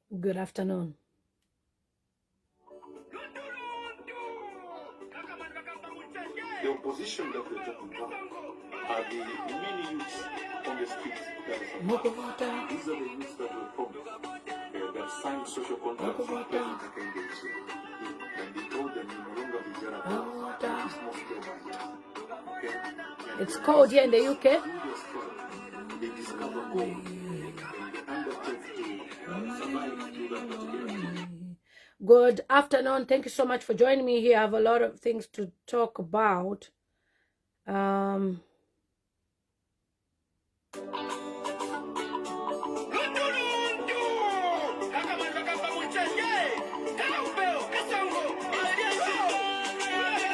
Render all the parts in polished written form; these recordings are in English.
Good afternoon. The opposition that we're talking about are the mini youths on the streets. These are the youths that were promised that signed social contracts with President Hakainde Hichilema. And they told them you no longer be Jara. It's cold here in the UK. They discover gold and they undertake to survive through that particular. Good afternoon. Thank you so much for joining me here. I have a lot of things to talk about.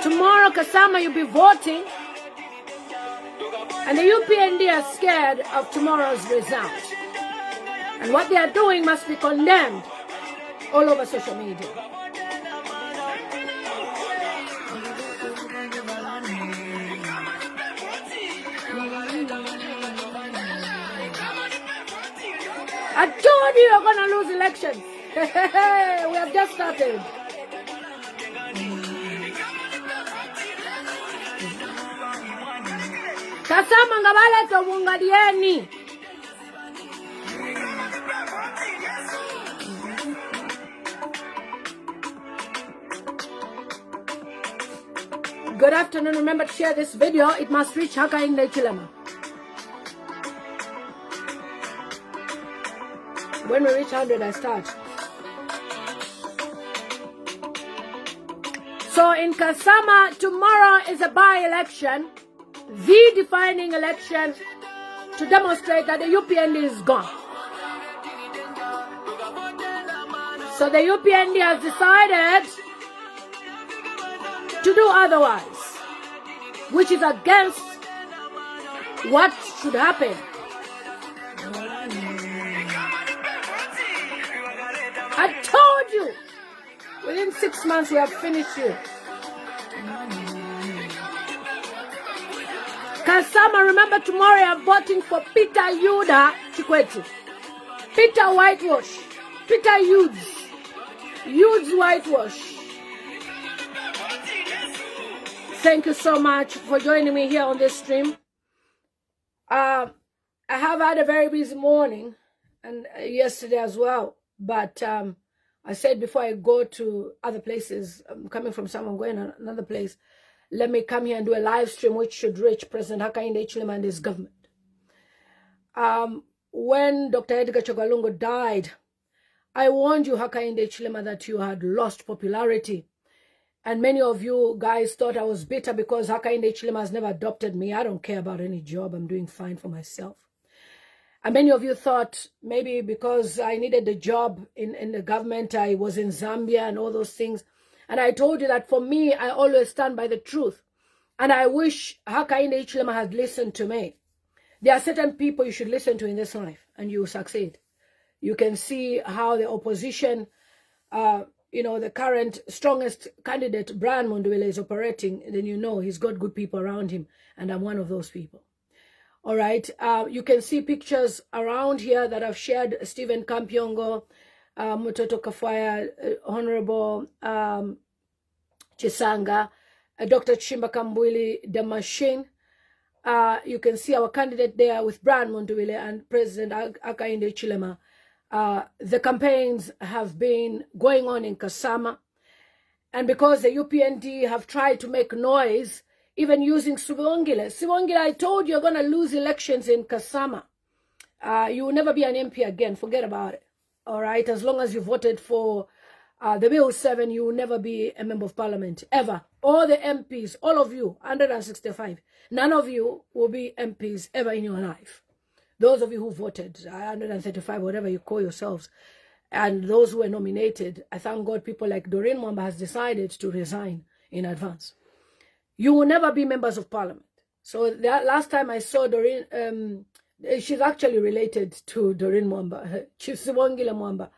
Tomorrow, Kasama, you'll be voting. And the UPND are scared of tomorrow's result. And what they are doing must be condemned all over social media. I told you you're going to lose elections. We have just started. Kasama ngabala tobungadieni. Good afternoon. Remember to share this video. It must reach Hakainde Hichilema. When we reach 100, I start. So in Kasama, tomorrow is a by-election, the defining election to demonstrate that the UPND is gone. So the UPND has decided to do otherwise, which is against what should happen. I told you, within 6 months we have finished you. Kasama, remember tomorrow I'm voting for Peter Yuda.Ba. Peter Whitewash. Peter Yude's Whitewash. Thank you so much for joining me here on this stream. I have had a very busy morning and yesterday as well. But I said before I go to other places, I'm coming from somewhere, going to another place, let me come here and do a live stream which should reach President Hakainde Hichilema and his government. When Dr. Edgar Chogalungo died, I warned you, Hakainde Hichilema, that you had lost popularity. And many of you guys thought I was bitter because Hakainde Hichilema has never adopted me. I don't care about any job. I'm doing fine for myself. And many of you thought maybe because I needed a job in the government, I was in Zambia and all those things. And I told you that for me, I always stand by the truth. And I wish Hakainde Hichilema had listened to me. There are certain people you should listen to in this life and you will succeed. You can see how the opposition, the current strongest candidate, Brian Mondwele, is operating. Then you know he's got good people around him. And I'm one of those people. All right, you can see pictures around here that I've shared. Stephen Kampyongo, Mutoto Kafwaya, Honorable Chisanga, Dr. Chimba Kambwili, the machine. You can see our candidate there with Brian Mondwele and President Hakainde Hichilema. The campaigns have been going on in Kasama. And because the UPND have tried to make noise, even using Sibongile. Sibongile, I told you you're going to lose elections in Kasama. You will never be an MP again. Forget about it. All right? As long as you voted for the Bill 7, you will never be a member of parliament, ever. All the MPs, all of you, 165, none of you will be MPs ever in your life. Those of you who voted, 135, whatever you call yourselves, and those who were nominated, I thank God people like Doreen Mwamba has decided to resign in advance. You will never be members of parliament. So that last time I saw Doreen, she's actually related to Doreen Mwamba. Chief Sibongile Mwamba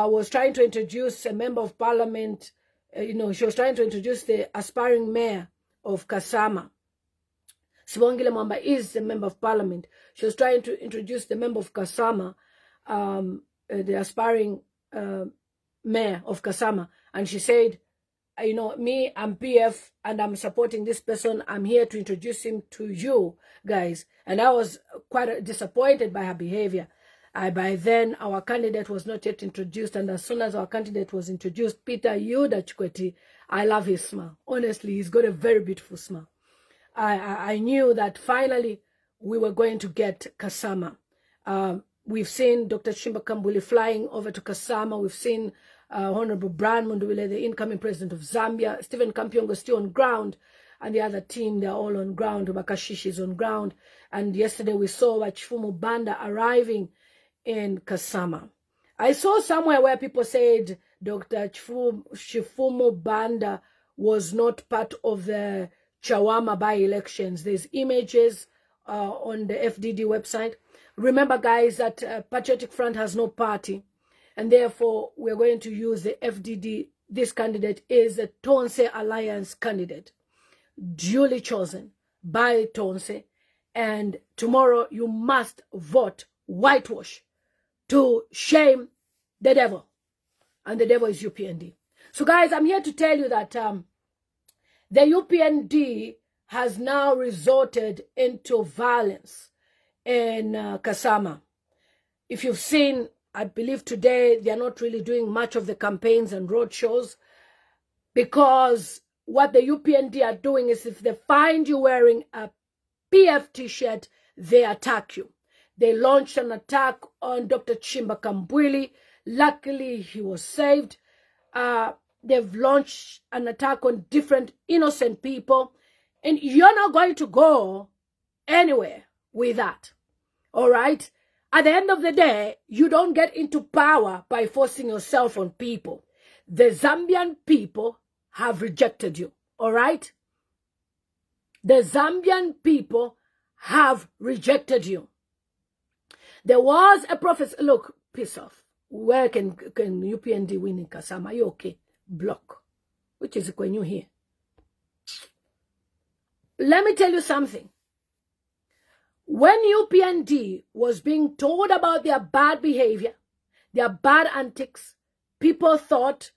was trying to introduce a member of parliament. She was trying to introduce the aspiring mayor of Kasama. Sibongile Mwamba is a member of parliament. She was trying to introduce the member of Kasama, the aspiring mayor of Kasama, and she said, you know, me, I'm PF, and I'm supporting this person. I'm here to introduce him to you guys. And I was quite disappointed by her behavior. By then, our candidate was not yet introduced, and as soon as our candidate was introduced, Peter Yuda.Ba, I love his smile. Honestly, he's got a very beautiful smile. I knew that finally we were going to get Kasama. We've seen Dr. Chimba Kambuli flying over to Kasama. We've seen Honorable Brian Munduwile, the incoming president of Zambia. Stephen Kampiongo is still on ground, and the other team, they're all on ground. Bakashishi is on ground. And yesterday we saw Chifumu Banda arriving in Kasama. I saw somewhere where people said Dr. Chifumu Banda was not part of the Kasama By Elections. There's images on the FDD website. Remember, guys, that Patriotic Front has no party, and therefore we're going to use the FDD. This candidate is a Tonse Alliance candidate, duly chosen by Tonse, and tomorrow you must vote whitewash to shame the devil, and the devil is UPND. So, guys, I'm here to tell you that the UPND has now resorted into violence in Kasama. If you've seen, I believe today they're not really doing much of the campaigns and road shows, because what the UPND are doing is, if they find you wearing a PF t-shirt, they attack you. They launched an attack on Dr. Chimba Kambwili. Luckily, he was saved. They've launched an attack on different innocent people, and you're not going to go anywhere with that. All right? At the end of the day, you don't get into power by forcing yourself on people. The Zambian people have rejected you. All right? The Zambian people have rejected you. There was a prophecy. Look, piss off. Where can UPND win in Kasama? Are you okay? Block. Which is when you hear. Let me tell you something. When UPND was being told about their bad behavior, their bad antics, people thought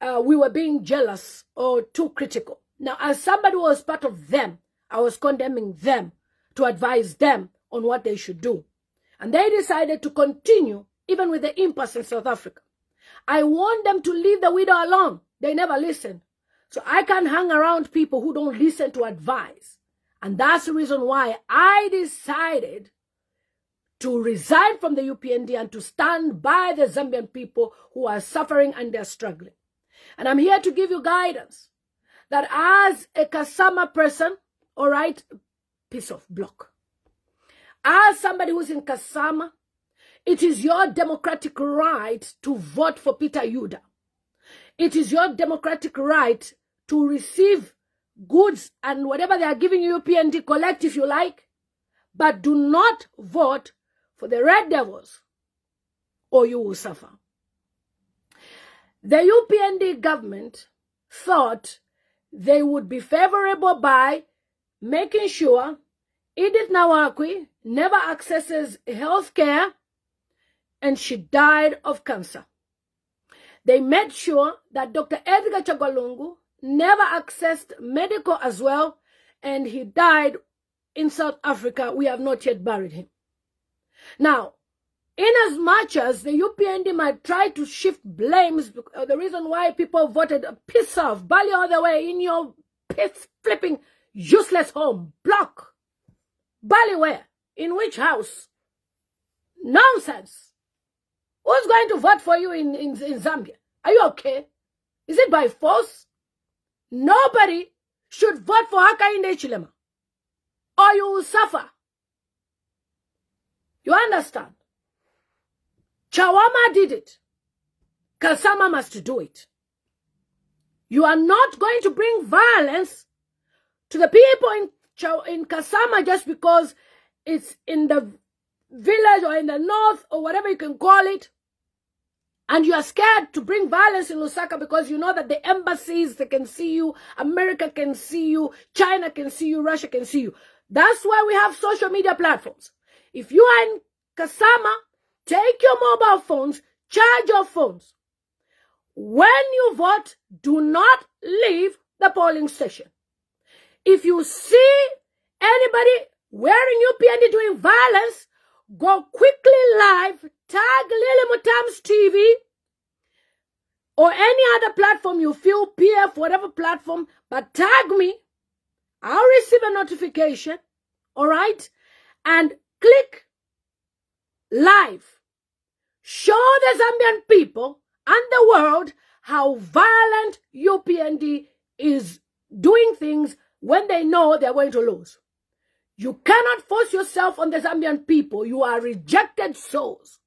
we were being jealous or too critical. Now, as somebody who was part of them, I was condemning them to advise them on what they should do. And they decided to continue, even with the impasse in South Africa. I want them to leave the widow alone. They never listen. So I can't hang around people who don't listen to advice. And that's the reason why I decided to resign from the UPND and to stand by the Zambian people who are suffering and they're struggling. And I'm here to give you guidance that as a Kasama person, all right, piece of block. As somebody who's in Kasama, it is your democratic right to vote for Peter Yuda. It is your democratic right to receive goods and whatever they are giving you, UPND, collect if you like, but do not vote for the Red Devils or you will suffer. The UPND government thought they would be favorable by making sure Edith Nawakwi never accesses health care, and she died of cancer. They made sure that Dr. Edgar Chagwalungu never accessed medical as well, and he died in South Africa. We have not yet buried him. Now, in as much as the UPND might try to shift blames, the reason why people voted piss off, Bali all the way in your piss flipping useless home, block. Bali where? In which house? Nonsense. Who's going to vote for you in Zambia? Are you okay? Is it by force? Nobody should vote for Hakainde Hichilema, or you will suffer. You understand? Chawama did it. Kasama must do it. You are not going to bring violence to the people in Kasama just because it's in the village or in the north or whatever you can call it. And you are scared to bring violence in Lusaka because you know that the embassies, they can see you, America can see you, China can see you, Russia can see you. That's why we have social media platforms. If you are in Kasama, take your mobile phones, charge your phones. When you vote, do not leave the polling station. If you see anybody wearing UPND doing violence, go quickly live, tag Lillian Mutambo's TV or any other platform you feel, PF, whatever platform, but tag me. I'll receive a notification, all right? And click live. Show the Zambian people and the world how violent UPND is doing things when they know they're going to lose. You cannot force yourself on the Zambian people. You are rejected souls.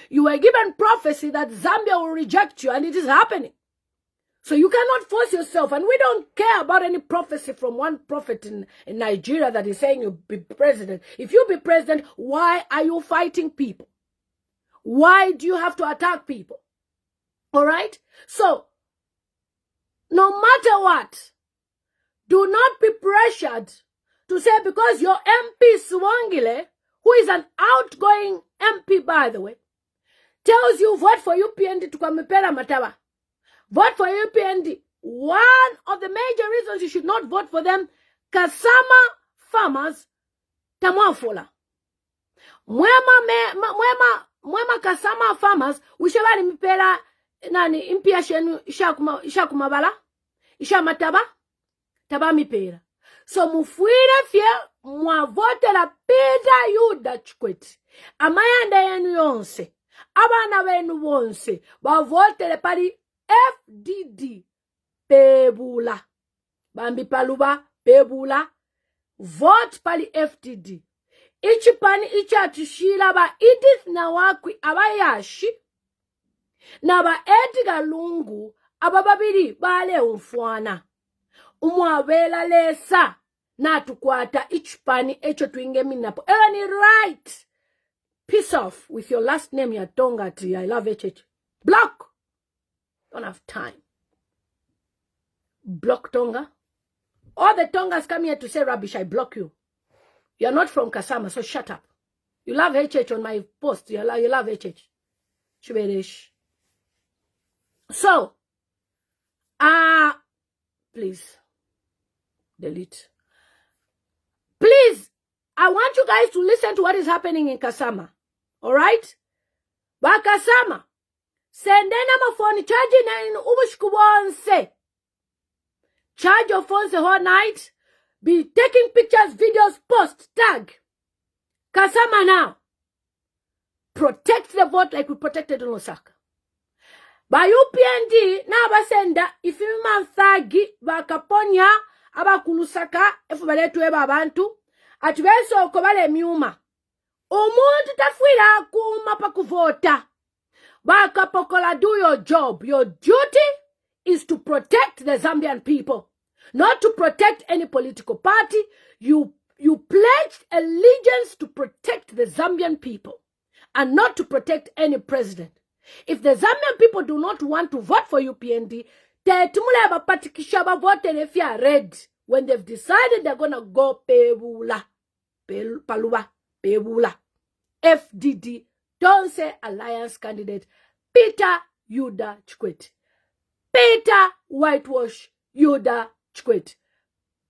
You were given prophecy that Zambia will reject you, and it is happening. So you cannot force yourself, and we don't care about any prophecy from one prophet in Nigeria that is saying you'll be president. If you be president, why are you fighting people? Why do you have to attack people? All right? So, no matter what, do not be pressured to say because your MP Swangile, who is an outgoing MP, by the way, tells you vote for UPND to Kamipera Mataba. Vote for UPND. One of the major reasons you should not vote for them, Kasama farmers, Tamwafula. Mwema Kasama farmers, wishabali mipera nani impia shenu ishakumabala, ishamataba, taba mipera. So mufuire fye mwavote la Peter Yuda.Ba amayanda yenu yonse, abana wenu wonse, bavote le pali FDD pebula. Bambi paluba pebula. Vote pali FDD. Ichipani ichatishila ba Edith na wakwi abayashi. Na ba Edgar Lungu abababiri bale umfuana. Umwabela lesa na tukwata ichipani echo tuinge minapo. Any right. Piss off with your last name ya Tonga ti. I love HH. Block. Don't have time. Block Tonga. All the Tongas come here to say rubbish. I block you. You're not from Kasama, so shut up. You love HH on my post. You love HH. Shuberish. So, please. Delete. Please, I want you guys to listen to what is happening in Kasama. Alright? Ba Kasama. Sendena my phone, charging in Ubushkuwanse. Charge your phones the whole night. Be taking pictures, videos, post, tag. Kasama now. Protect the vote like we protected in Osaka. By UPND, na basenda, ifima thagi, bakaponya, abakulusaka, efubaletu eba abantu, atuweso kobale miuma. Umuntu tafwila kuma pa kuvota. Bakapokola, do your job. Your duty is to protect the Zambian people, not to protect any political party. You pledged allegiance to protect the Zambian people and not to protect any president. If the Zambian people do not want to vote for UPND, when they've decided they're going to go pebula, paluba, pebula, FDD, don't say alliance candidate, Peter Yuda.Ba. Peter Whitewash Yuda.Ba.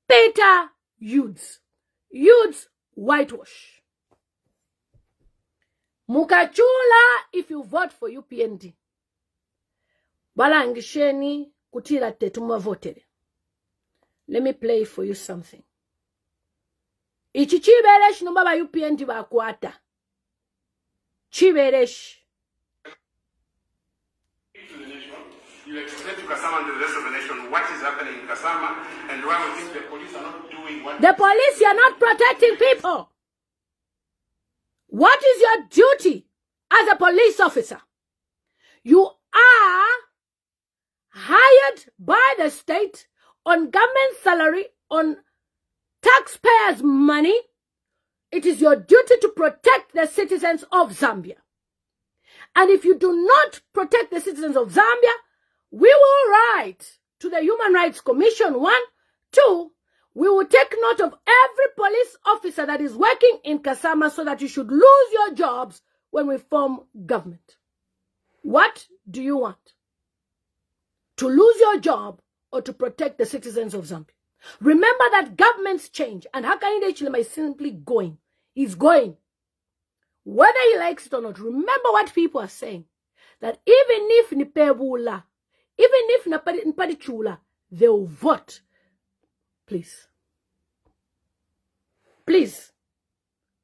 Peter Yuds Whitewash. Mukachula if you vote for UPND. Balangisheni kutila tetuma votere. Let me play for you something. Ichi chiberesh no baba UPND bakwata. Chiberesh. You explain to Kasama and the rest of the nation what is happening in Kasama and why we think the police are not doing what... The police are not protecting people. What is your duty as a police officer? You are hired by the state on government salary, on taxpayers' money. It is your duty to protect the citizens of Zambia. And if you do not protect the citizens of Zambia, we will write to the Human Rights Commission, 1, 2, we will take note of every police officer that is working in Kasama so that you should lose your jobs when we form government. What do you want? To lose your job or to protect the citizens of Zambia? Remember that governments change, and Hakainde Hichilema is simply going. He's going. Whether he likes it or not, remember what people are saying. That even if Nipebula, even if Npadichula, they'll vote. Please. Please.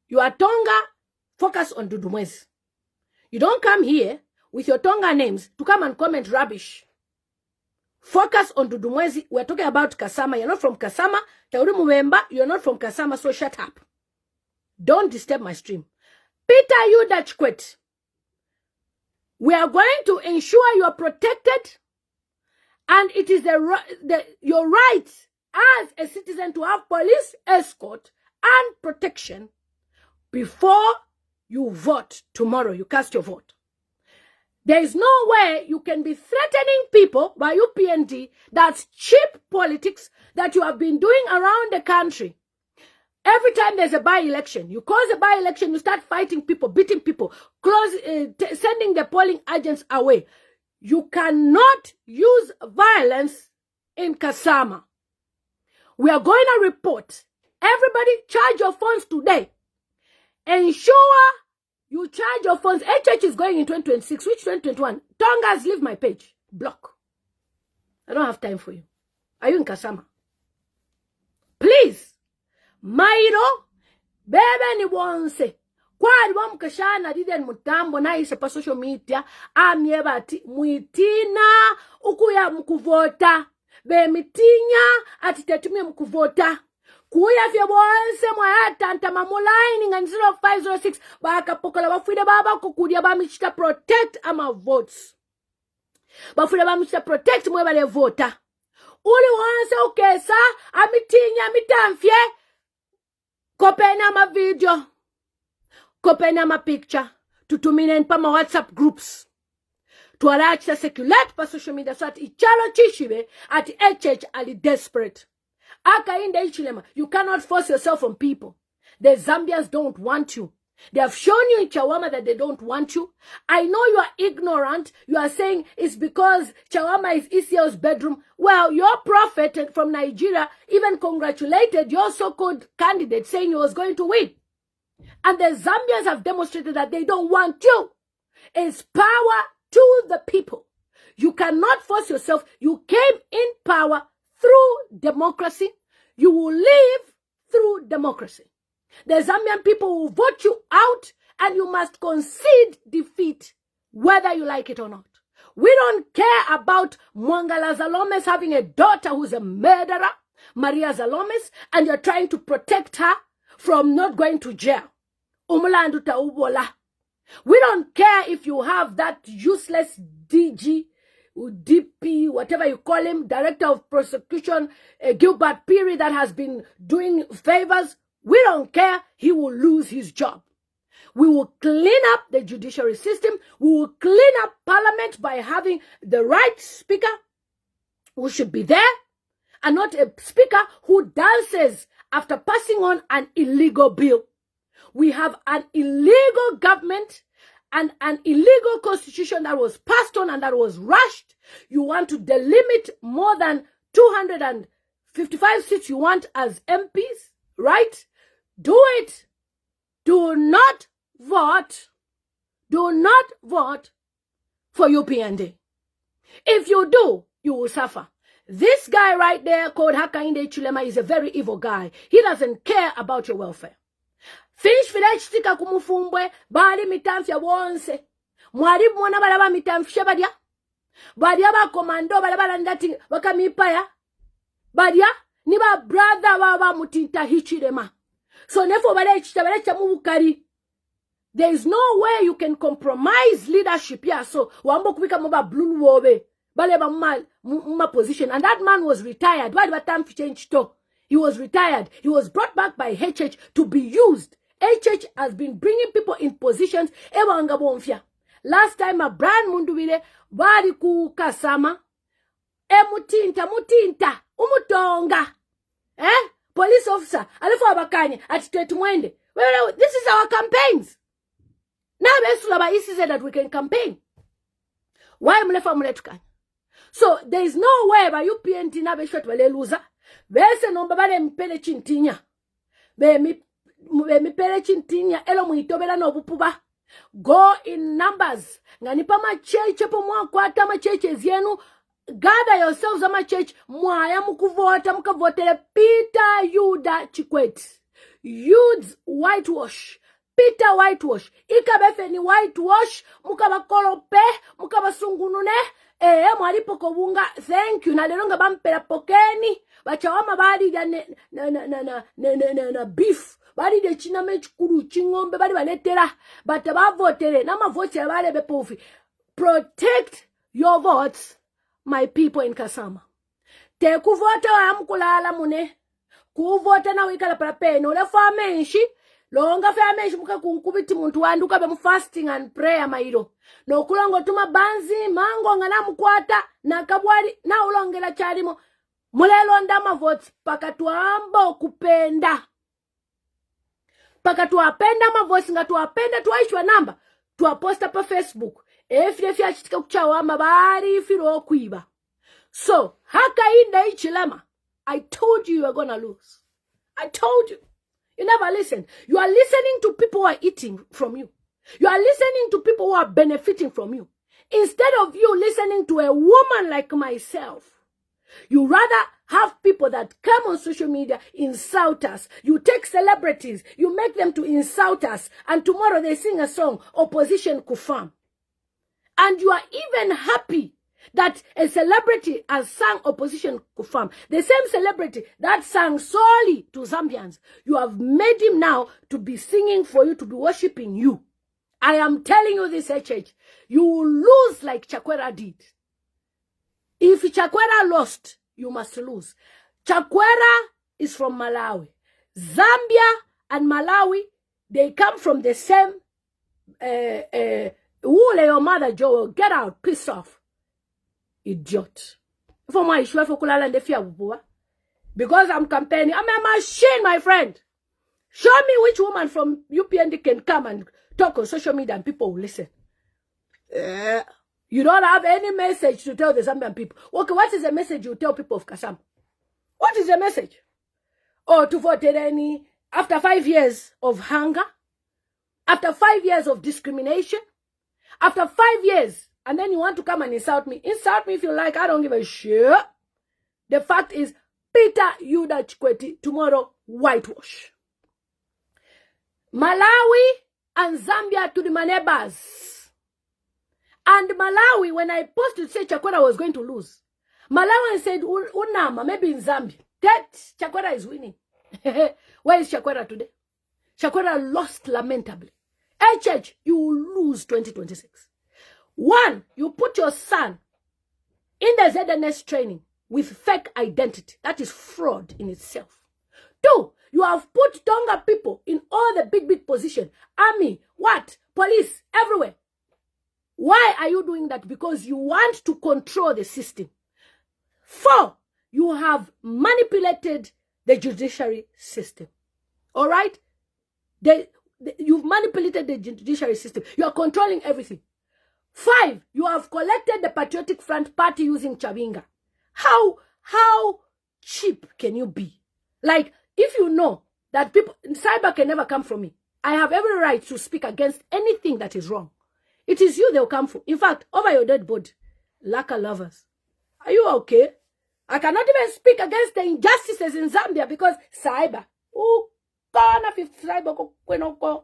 You are Tonga, focus on Dudumwezi. You don't come here with your Tonga names to come and comment rubbish. Focus on Dudumwezi. We're talking about Kasama. You're not from Kasama. Tauri Muwemba, you're not from Kasama, so shut up. Don't disturb my stream. Peter Yuda.Ba, we are going to ensure you are protected, and it is your right as a citizen to have police escort and protection before you vote tomorrow. You cast your vote. There is no way you can be threatening people by UPND. That's cheap politics that you have been doing around the country. Every time there's a by-election, you cause a by-election, you start fighting people, beating people, sending the polling agents away. You cannot use violence in Kasama. We are going to report. Everybody charge your phones today. Ensure you charge your phones. HH is going in 2026. Which 2021? Tongas, leave my page. Block. I don't have time for you. Are you in Kasama? Please. Mairo, bebe ni wonse. Kwa mkashana Lillian Mutambo na isa pa social media. Amiebati muitina ukuya mkuvota. Be mitinya atitetumia mkuvota. Kuya fye wonse mwayata antamamulaini nga 0506. Baka pokola wafuide baba kukudia bamichita protect ama votes. Bafuide bamichita protect mwebale vota. Uli wonse ukesa amitinya mitamfye. Kopena ma video, kopena ma picture, tutumine pa ma WhatsApp groups. Tuaracha circulate pa social media so at ichalo chishibe at HH ali desperate. Akainde Hichilema, you cannot force yourself on people. The Zambians don't want you. They have shown you in Chawama that they don't want you. I know you are ignorant. You are saying it's because Chawama is Isiel's bedroom. Well, your prophet from Nigeria even congratulated your so-called candidate saying he was going to win. And the Zambians have demonstrated that they don't want you. It's power to the people. You cannot force yourself. You came in power through democracy. You will live through democracy. The Zambian people will vote you out, and you must concede defeat, whether you like it or not. We don't care about Mwangala Zalomes having a daughter who's a murderer, Maria Zalomes, and you're trying to protect her from not going to jail. Umulandu Taubola. We don't care if you have that useless DG, DP, whatever you call him, Director of Prosecution, Gilbert Peary, that has been doing favors. We don't care. He will lose his job. We will clean up the judiciary system. We will clean up parliament by having the right speaker who should be there, and not a speaker who dances after passing on an illegal bill. We have an illegal government and an illegal constitution that was passed on and that was rushed. You want to delimit more than 255 seats you want as MPs, right? Do it. Do not vote. Do not vote for UPND. If you do, you will suffer. This guy right there called Hakainde Hichilema is a very evil guy. He doesn't care about your welfare. Finish filachitika kumufumbwe bali mitamfya wonse. Mwaribu mwana balaba mitamfya badia. Badia ba komando balaba ndati wakamipaya. Badia ni ba brother baba mutinta Hichilema. So nefo balecha mubukari. There is no way you can compromise leadership here. So wambo kubika mba blue wobe. Baleba mma position. And that man was retired. Why did time change to? He was retired. He was brought back by HH to be used. HH has been bringing people in positions. Ewa angabonfia. Last time a brand munduwile bari ku Kasama. Mutinta. Umutonga. Police officer. Alifo abakanye. Atitetu mwende. Well, this is our campaigns. Now Besula Baisi said that we can campaign. Why mlefa mletukanya? So there is no way by UPNT na be shot wale loser. Bese nomba bale mpele chintinya. Be mi pele chintinya elo muitobela no bupuba. Go in numbers. Nganipa ma church po mwa kwata ma churches yenu. Gather yourselves ama church mwaya mukuvota mukavotele Peter Yuda.Ba. Youths whitewash. Peter whitewash. Ikabefe ni whitewash. Mukabakolope. Mukabasungunune. Mwalipo kobunga. Thank you. Na lelonga bampela pokeni. Bachawama bali ya beef. Bali de chiname chukuru chingombe. Bali baletera. Batabavotere. Nama vote ya bale bepofi. Protect your votes, my people in Kasama. Te kuvota wa mkulala mune. Kuvota na wikala parapeno. Ule famenshi. Longa famenshi muka kunkubiti muntu wandu kabe fasting and prayer mairo. No kulongo tuma banzi mango ngana mkwata na kabwali na ulongela charimo. Mulelo ndama votes pakatuamba kupenda. Pakatuapenda ma votes nga tuapenda tuwaishwa namba. Tuaposta pa Facebook. Efi achitika kuchawa mabari firo kuiba. So, haka inda ichilema. I told you were gonna lose. I told you. You never listen. You are listening to people who are eating from you. You are listening to people who are benefiting from you. Instead of you listening to a woman like myself, you rather have people that come on social media, insult us. You take celebrities, you make them to insult us, and tomorrow they sing a song, Opposition Kufam. And you are even happy that a celebrity has sung Opposition Kufam. The same celebrity that sang solely to Zambians. You have made him now to be singing for you, to be worshipping you. I am telling you this, HH. You will lose like Chakwera did. If Chakwera lost, you must lose. Chakwera is from Malawi. Zambia and Malawi, they come from the same... Ule your mother, Joe, get out, piss off. Idiot. For my issue, for kulala and fear, because I'm campaigning. I'm a machine, my friend. Show me which woman from UPND can come and talk on social media and people will listen. You don't have any message to tell the Zambian people. Okay, what is the message you tell people of Kasama? What is the message? Oh, to vote any after 5 years of hunger, after 5 years of discrimination, after 5 years, and then you want to come and insult me. Insult me if you like. I don't give a shit. The fact is, Peter Yuda.Ba tomorrow, whitewash. Malawi and Zambia to the neighbors. And Malawi, when I posted, say Chakwera was going to lose. Malawi said, Unama, maybe in Zambia. That Chakwera is winning. Where is Chakwera today? Chakwera lost lamentably. HH, you will lose 2026. 1, you put your son in the ZNS training with fake identity. That is fraud in itself. 2, you have put Tonga people in all the big positions. Army, what? Police, everywhere. Why are you doing that? Because you want to control the system. 4, you have manipulated the judiciary system. All right? You've manipulated the judiciary system. You are controlling everything. 5, you have collected the Patriotic Front Party using Chabinga. How cheap can you be? Like, if you know that people, cyber can never come from me. I have every right to speak against anything that is wrong. It is you they'll come for. In fact, over your dead body. Laka lovers. Are you okay? I cannot even speak against the injustices in Zambia because cyber. Oh, cyber.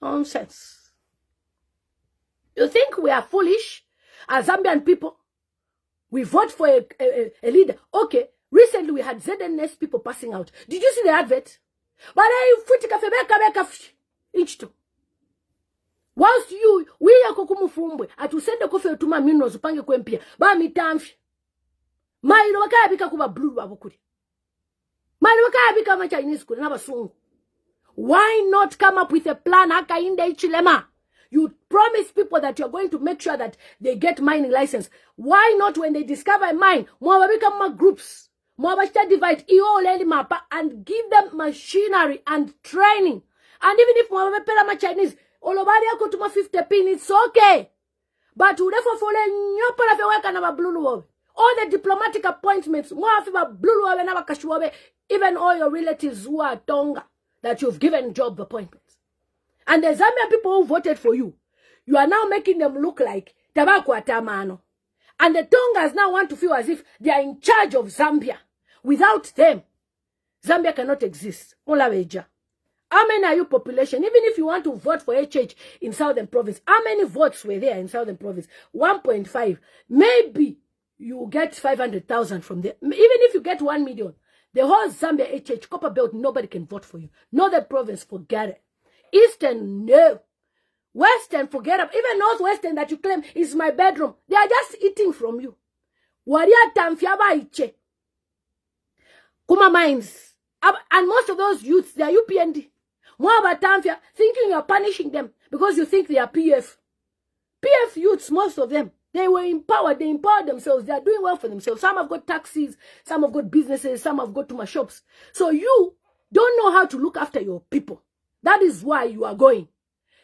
Nonsense. You think we are foolish as Zambian people? We vote for a leader. Okay, recently we had ZNS people passing out. Did you see the advert? But whilst we are kokumufumbwe, atusende kofe utuma mino zupange kwempia, ba mitamfi. Mailo wakaya bika kuba blue wabukuri. Mailo wakaya bika ma Chinese kuri na basungu. Why not come up with a plan haka inde ichilema? You promise people that you're going to make sure that they get mining license. Why not when they discover a mine, mwabika ma groups, mwabashita divide ioleli mapa and give them machinery and training. And even if mwabepela ma Chinese, olobari yako tuma 50 pin, it's okay. But who therefore follow nyopa na work na blue. All the diplomatic appointments, more of blue even all your relatives who are Tonga that you've given job appointments. And the Zambian people who voted for you, you are now making them look like Tabakwa Tamano. And the Tongas now want to feel as if they are in charge of Zambia. Without them, Zambia cannot exist. Olaweja. How many are you population? Even if you want to vote for HH in Southern Province, how many votes were there in Southern Province? 1.5. Maybe you get 500,000 from there. Even if you get 1 million, the whole Zambia HH Copper Belt, nobody can vote for you. Northern Province, forget it. Eastern, no. Western, forget it. Even Northwestern that you claim is my bedroom, they are just eating from you. Waria tamfiaba iche. Kuma mines. And most of those youths, they are UPND. More about Tamfia, thinking you're punishing them because you think they are PF. PF youths, most of them, they were empowered. They empowered themselves. They are doing well for themselves. Some have got taxis. Some have got businesses. Some have got to my shops. So you don't know how to look after your people. That is why you are going.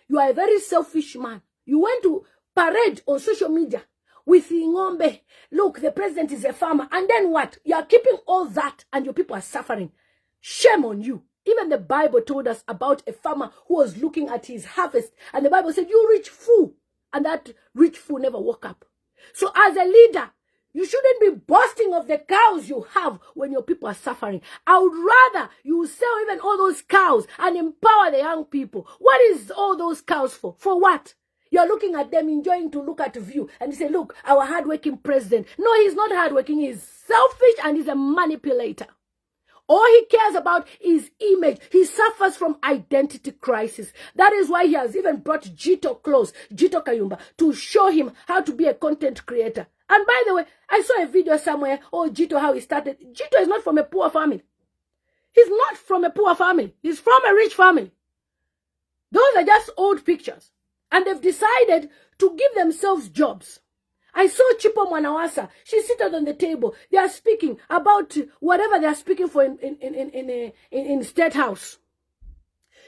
You are a very selfish man. You went to parade on social media with Ngombe. Look, the president is a farmer. And then what? You are keeping all that and your people are suffering. Shame on you. Even the Bible told us about a farmer who was looking at his harvest. And the Bible said, you rich fool. And that rich fool never woke up. So as a leader, you shouldn't be boasting of the cows you have when your people are suffering. I would rather you sell even all those cows and empower the young people. What is all those cows for? For what? You're looking at them, enjoying to look at the view. And you say, look, our hardworking president. No, he's not hardworking. He's selfish and he's a manipulator. All he cares about is image. He suffers from identity crisis. That is why he has even brought Jito close, Jito Kayumba, to show him how to be a content creator. And by the way, I saw a video somewhere, Jito, how he started. Jito is not from a poor family. He's not from a poor family. He's from a rich family. Those are just old pictures. And they've decided to give themselves jobs. I saw Chipo Mwanawasa. She's seated on the table. They are speaking about whatever they are speaking for in State House.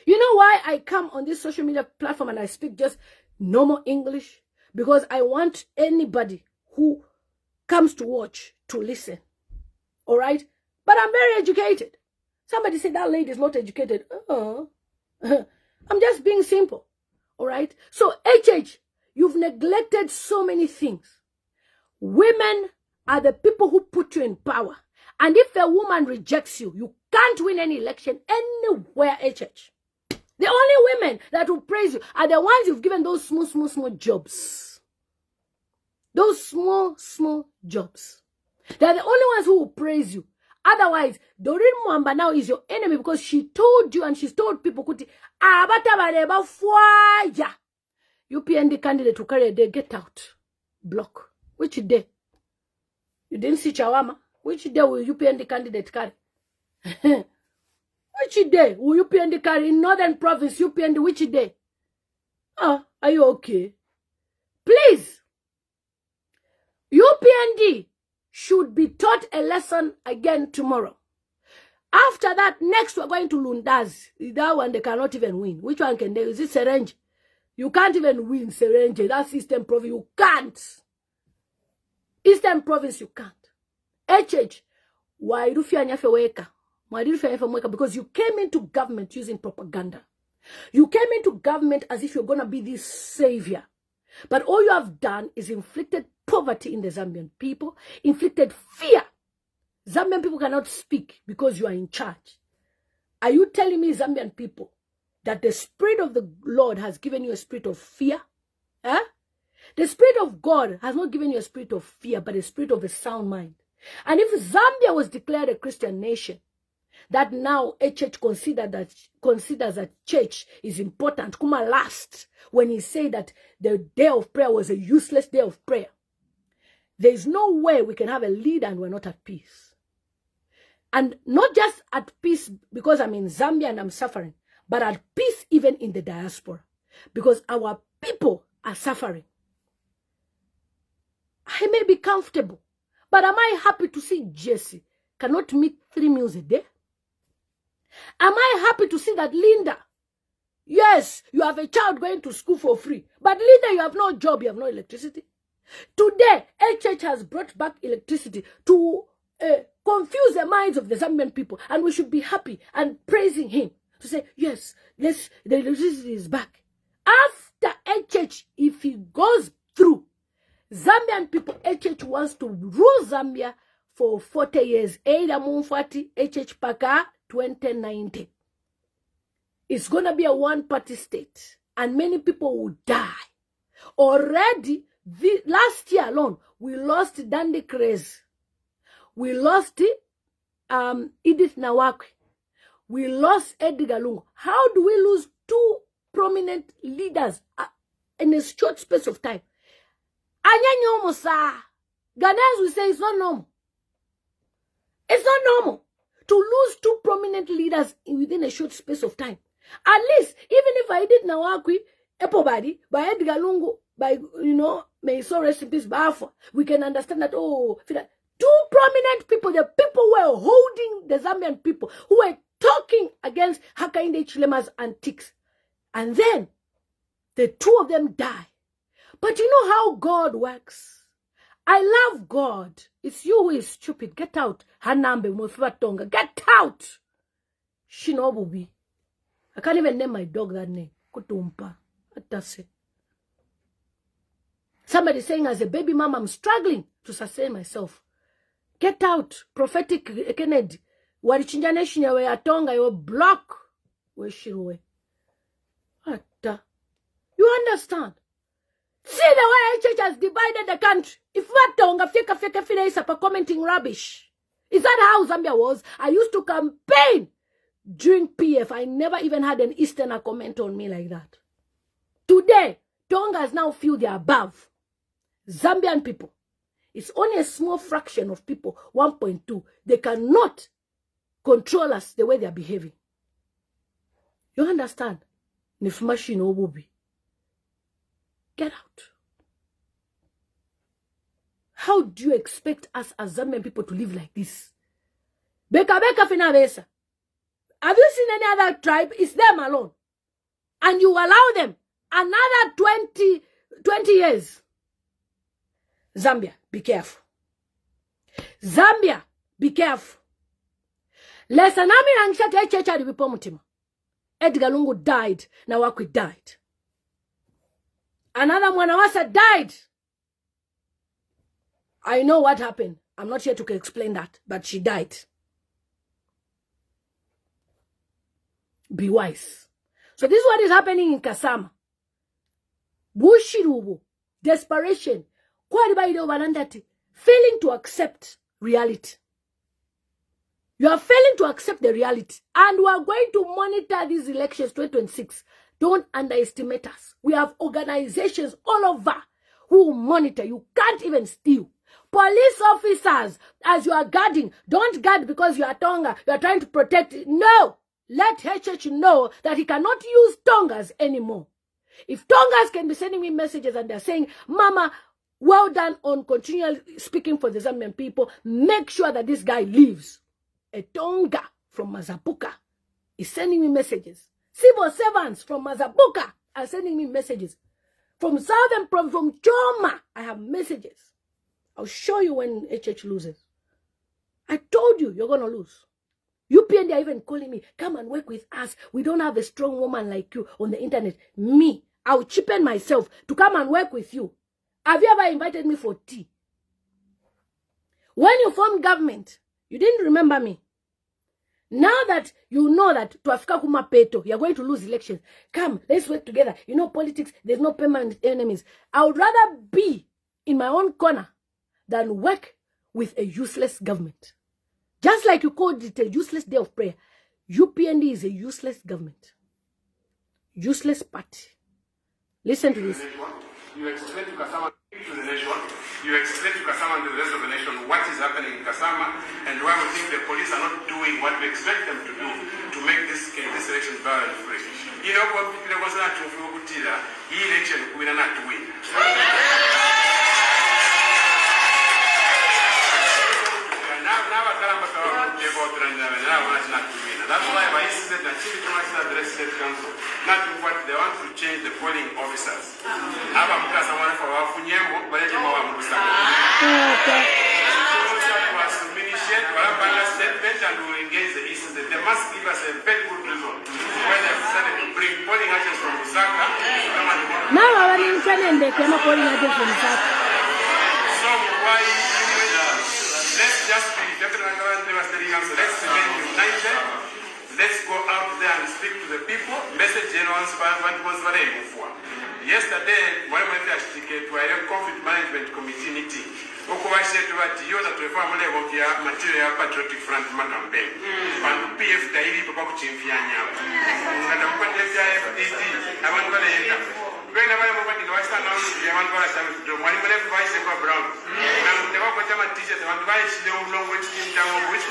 You know why I come on this social media platform and I speak just normal English? Because I want anybody who comes to watch to listen. All right? But I'm very educated. Somebody said that lady is not educated. I'm just being simple. All right? So, HH, you've neglected so many things. Women are the people who put you in power. And if a woman rejects you, you can't win any election anywhere, HH. The only women that will praise you are the ones you've given those small jobs. Those small jobs. They're the only ones who will praise you. Otherwise, Doreen Mwamba now is your enemy because she told you and she's told people, UPND candidate to carry a day, get out. Block. Which day? You didn't see Chawama? Which day will UPND candidate carry? Which day will UPND carry in Northern Province? UPND, which day? Are you okay? Please. UPND should be taught a lesson again tomorrow. After that, next we're going to Lundazi. That one they cannot even win. Which one can they? Is it Serenge? You can't even win Serenge. That's Eastern Province. You can't. Eastern Province, you can't. HH, why do you weka? Why do you weka? Because you came into government using propaganda. You came into government as if you're going to be this savior. But all you have done is inflicted poverty in the Zambian people, inflicted fear. Zambian people cannot speak because you are in charge. Are you telling me, Zambian people, that the Spirit of the Lord has given you a spirit of fear? Huh? The Spirit of God has not given you a spirit of fear, but a spirit of a sound mind. And if Zambia was declared a Christian nation, that now HH considers that church is important. Kuma last when he said that the day of prayer was a useless day of prayer. There is no way we can have a leader and we're not at peace. And not just at peace because I'm in Zambia and I'm suffering, but at peace even in the diaspora. Because our people are suffering. I may be comfortable, but am I happy to see Jesse cannot meet 3 meals a day? Am I happy to see that Linda Yes, you have a child going to school for free. But leader, you have no job, you have no electricity. Today, HH has brought back electricity to confuse the minds of the Zambian people. And we should be happy and praising him. To say, yes, the electricity is back. After HH, if he goes through, Zambian people, HH wants to rule Zambia for 40 years. Either Mumfati, HH Paka, 2090. It's going to be a one-party state. And many people will die. Already, last year alone, we lost Dandy Krez. We lost Edith Nawakwe. We lost Edgar Lungu. How do we lose two prominent leaders in a short space of time? Ghanaians will say it's not normal. It's not normal to lose two prominent leaders within a short space of time. At least, even if I did Nawakwe, Epobadi, by Edgar Lungu, by, may so recipes Bafa, we can understand that, two prominent people, the people who were holding the Zambian people, who were talking against Hakainde Chilema's antics. And then, the two of them die. But you know how God works? I love God. It's you who is stupid. Get out. Hanambe Mufivatonga. Get out. Shinobubi. I can't even name my dog that name. Kutumpa. That's it. Somebody saying, as a baby mom, I'm struggling to sustain myself. Get out. Prophetic Kennedy. Warichinja nation ya we atonga yo block. We shiruwe. You understand? See the way church has divided the country. If Vatonga fika fina is up commenting rubbish. Is that how Zambia was? I used to campaign during PF. I never even had an Easterner comment on me like that. Today, Tongas now feel they're above. Zambian people. It's only a small fraction of people, 1.2. They cannot control us the way they're behaving. You understand? Nifmashi no bubi. Get out. How do you expect us as Zambian people to live like this? Beka fina besa. Have you seen any other tribe? It's them alone. And you allow them another 20 years. Zambia, be careful. Zambia, be careful. Lesanami rangshate checha ribipo mutima. Edgar Lungu died. Nawakwe died. Another Mwanawasa died. I know what happened. I'm not here to explain that, but she died. Be wise. So this is what is happening in Kasama. Bushirubu, desperation, failing to accept reality. You are failing to accept the reality. And we are going to monitor these elections 2026. Don't underestimate us. We have organizations all over who monitor. You can't even steal. Police officers, as you are guarding, don't guard because you are Tonga. You are trying to protect it. No. Let HH know that he cannot use Tongas anymore. If Tongas can be sending me messages and they're saying, Mama, well done on continually speaking for the Zambian people, make sure that this guy leaves. A Tonga from Mazabuka is sending me messages. Civil servants from Mazabuka are sending me messages. From Southern Province, from Choma, I have messages. I'll show you when HH loses. I told you, you're going to lose. UPN, they're even calling me, come and work with us. We don't have a strong woman like you on the internet. Me, I'll cheapen myself to come and work with you. Have you ever invited me for tea? When you formed government, you didn't remember me. Now that you know that to Africa Kuma Peto, you're going to lose elections. Come, let's work together. You know, politics, there's no permanent enemies. I would rather be in my own corner than work with a useless government. Just like you called it a useless day of prayer, UPND is a useless government. Useless party. Listen to this. You explain to Kasama, to the nation, you explain to Kasama and the rest of the nation what is happening in Kasama and why we think the police are not doing what we expect them to do to make this election violent free. You know what people was not to he election we are not to win. That's why I said that Chile Council, not change the polling officers. Aba mukasa mwana for wafunyemo balete mawa mkusaka. Okay. Statement and will engage the issues. They must give us a very good reason why they have decided to bring polling agents from Lusaka. Now I want to polling agents from Lusaka. So why? Let's just be definitely devastating us. Let's remain united. Let's go out there and speak to the people. Message anyone was very before. Yesterday, one of my ticket to a conflict management committee meeting. Okubashye tubati yoza tuefa mule bokia material ya patriotic front campaign. Bantu PF daily papa kuchimfianya. Ngata mpande ya FDD abantu bale yenda. Kwenda bale mubati ngawasta na ya abantu bale tamu ndo mwali mule vice kwa brown. Na mteba kwa chama t-shirt abantu bale shile umlongo which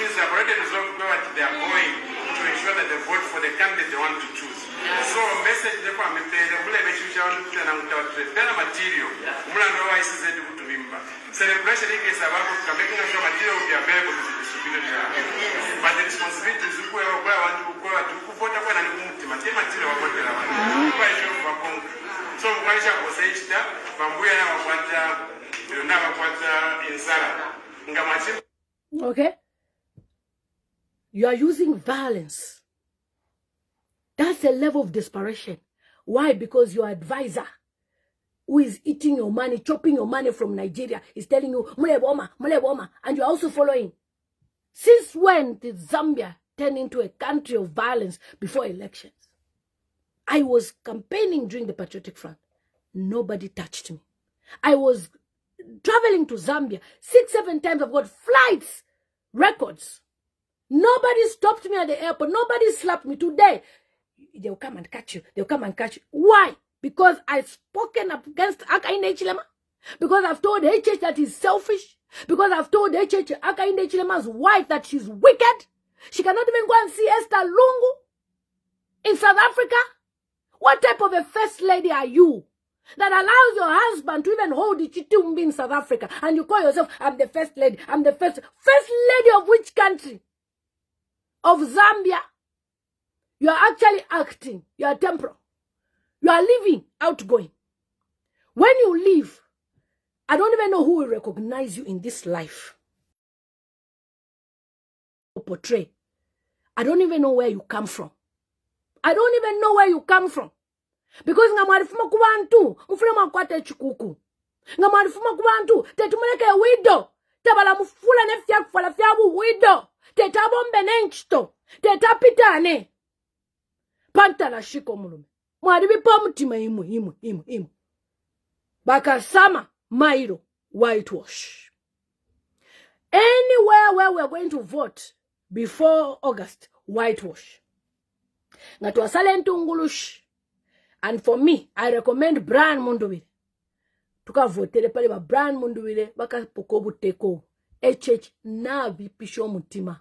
means they have already resolved where they are going to ensure that they vote for the candidate they want to choose. So message the kwa mpele mule beshisha wantu tena mtawatretana material. Mula ndo wa ICZ kutumimba. Celebration is about making sure material will be available to the distributed. But the responsibility is where I want to go to vote for an material of what they are. So why shall we say that? Bambuya na wakwata insala. Okay? You are using violence. That's a level of desperation. Why? Because your advisor who is eating your money, chopping your money from Nigeria, is telling you, mule boma, and you're also following. Since when did Zambia turn into a country of violence before elections? I was campaigning during the Patriotic Front. Nobody touched me. I was traveling to Zambia 6-7 times. I've got flights, records. Nobody stopped me at the airport. Nobody slapped me. Today, they'll come and catch you. They'll come and catch you. Why? Because I've spoken up against Hakainde Hichilema. Because I've told HH that he's selfish. Because I've told HH Hakainde Hichilema's wife that she's wicked. She cannot even go and see Esther Lungu in South Africa. What type of a first lady are you that allows your husband to even hold the chitumbi in South Africa? And you call yourself, I'm the first lady. I'm the first lady of which country? Of Zambia. You are actually acting. You are temporal. You are living outgoing. When you leave, I don't even know who will recognize you in this life. Portray. I don't even know where you come from. I don't even know where you come from. Because ngamarifuma kubantu, mfulema kwate chikuku. Ngamarifuma kubantu, tetumeleke widow. Tebala mufula nefya kufala fyabu widow. Tetabombe nenchito. Tetapitane. Pantala shiko mulume. Mwaribi pa mutima imu. Bakasama mairo whitewash. Anywhere where we are going to vote before August, whitewash. Ngatuasale ntungulush. And for me, I recommend Brian Munduwile. Tuka votere pale ba Brian Munduwile baka pokobu teko. HH na vipisho mutima.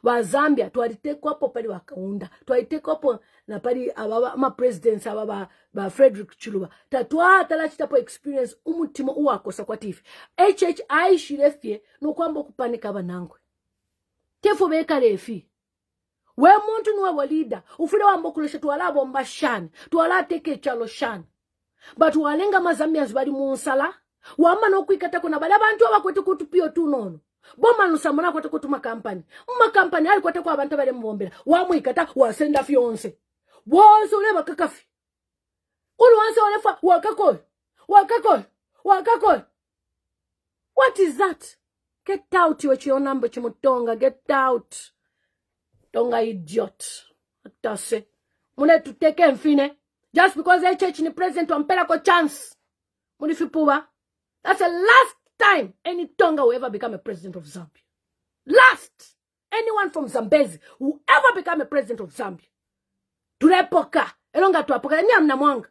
Wa Zambia tualiteko hapo pale wakaunda. Tualiteko hapo na pale ababa ma presidents ababa ba Frederick Chiluba. Tatwa talachita po experience umutima uwakosa kwa tifi. HH aishirefye no kwamba kupanika banangwe. Tefo beka refi. We muntu nuwe walida. Ufule wambokulesha tuwala bomba shani. Tuwala teke chalo shani. But walenga mazambia zibali munsala. Wama no kuikata kuna bada bantu wa kwetu kutupio tu nono. Boma nusamuna kwetu kutuma kampani. Kampani hali kwetu kwa bantu bade mwombela. Wamu ikata wasenda fionse. Wonse uleba kakafi. Ulu wanse walefa wakakoi. What is that? Get out your number chimutonga. Get out. Tonga idiot. Atase. Mune tuteke mfine. Just because HH ni president wampela ko chance. Munifipuwa. That's the last time any Tonga will ever become a president of Zambia. Last. Anyone from Zambezi will ever become a president of Zambia. Turepoka. Elonga tuapoka. Nyamna mwanga.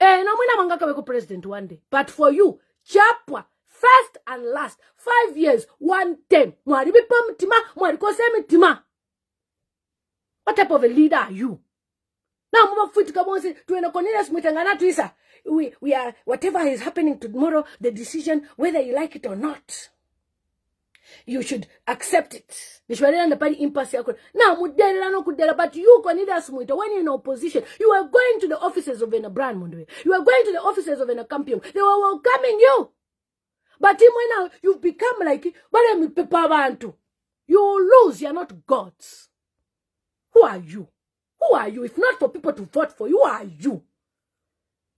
No mwina mwanga kaweko president one day. But for you, chapwa. First and last. 5 years. One term. Mwaribi pa mtima. Mwarikose mtima. What type of a leader are you? Now, we are, whatever is happening tomorrow, the decision, whether you like it or not. You should accept it. Now, but you when you're in opposition, you are going to the offices of a brand Mundu. You are going to the offices of a Campion. They were welcoming you. But now you've become like you lose, you're not gods. Who are you? Who are you? If not for people to vote for you, who are you?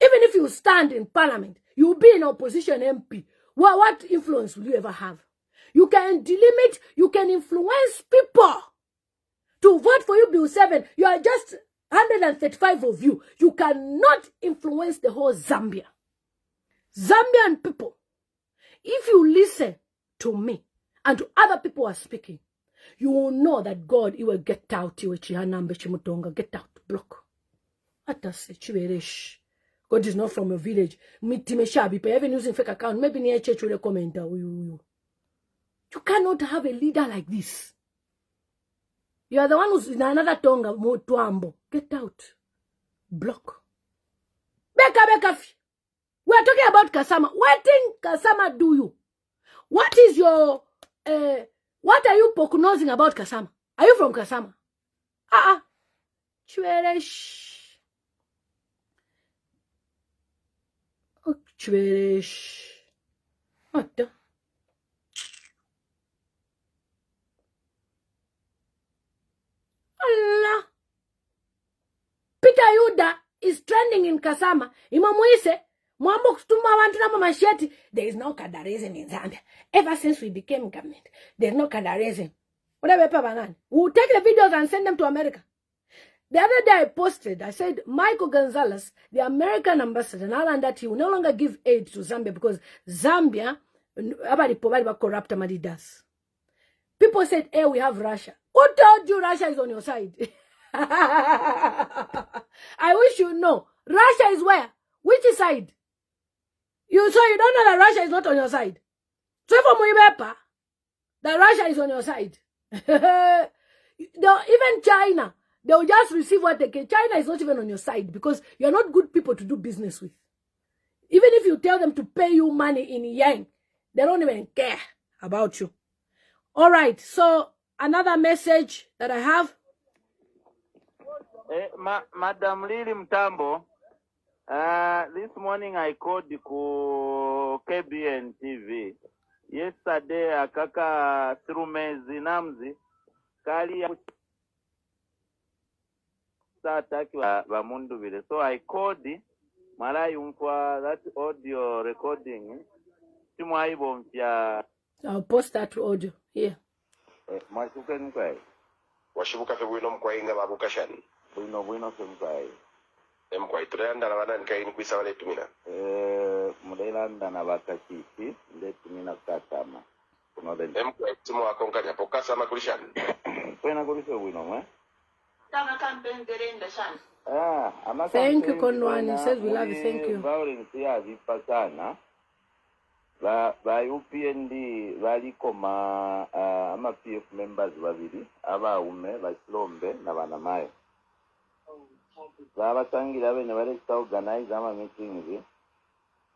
Even if you stand in parliament, you'll be in opposition MP. What influence will you ever have? You can delimit, you can influence people to vote for you, Bill 7. You are just 135 of you. You cannot influence the whole Zambia. Zambian people, if you listen to me and to other people who are speaking, you will know that God, he will get out. You will get out, block. God is not from a village. Even using fake account, maybe near church will comment. You cannot have a leader like this. You are the one who's in another tongue, Mutambo. Get out. Block. Beka. We are talking about Kasama. What thing Kasama do you? What is your, what are you prognosing about Kasama? Are you from Kasama? Chweresh. Oh, chweresh. What the? Allah. Peter Yuda is trending in Kasama. Imamuise, Mwambo kutuma wantu na masheti. There is no cadarism in Zambia. Ever since we became government, there is no cadarism. We'll take the videos and send them to America. The other day I posted, I said, Michael Gonzalez, the American ambassador, now that he will no longer give aid to Zambia because Zambia, corrupt does. People said, hey, we have Russia. Who told you Russia is on your side? I wish you know. Russia is where? Which side? You don't know that Russia is not on your side. So that Russia is on your side. Even China, they'll just receive what they get. China is not even on your side because you're not good people to do business with. Even if you tell them to pay you money in yen, they don't even care about you. All right, so another message that I have. Madam Lillian Mutambo, this morning I called the KBN TV. Yesterday, akaka Sirumezi Namzi, Kali Sataki wa Mundu vile. So I called the Malayumpa, that audio recording. I'll post that audio here. Washibuka fe bwino mkwai babukashani. Bwino fe mkwai. Mkwai tulanda na bana nkai ni kwisa wale tumina. Mudelanda na bakachiti letumina Kasama. Mkwai timu akonkanya po Kasama kulishani. Kwena kulisha bwino mwe? Tanga campaign gerenda shani. Thank you Konwani, says we love you, thank you. Violence ya vipasana. Ba UPND balikoma ama PF members babiri abaume basilombe na banamayo. Babatangira bene bale organize ama meetings.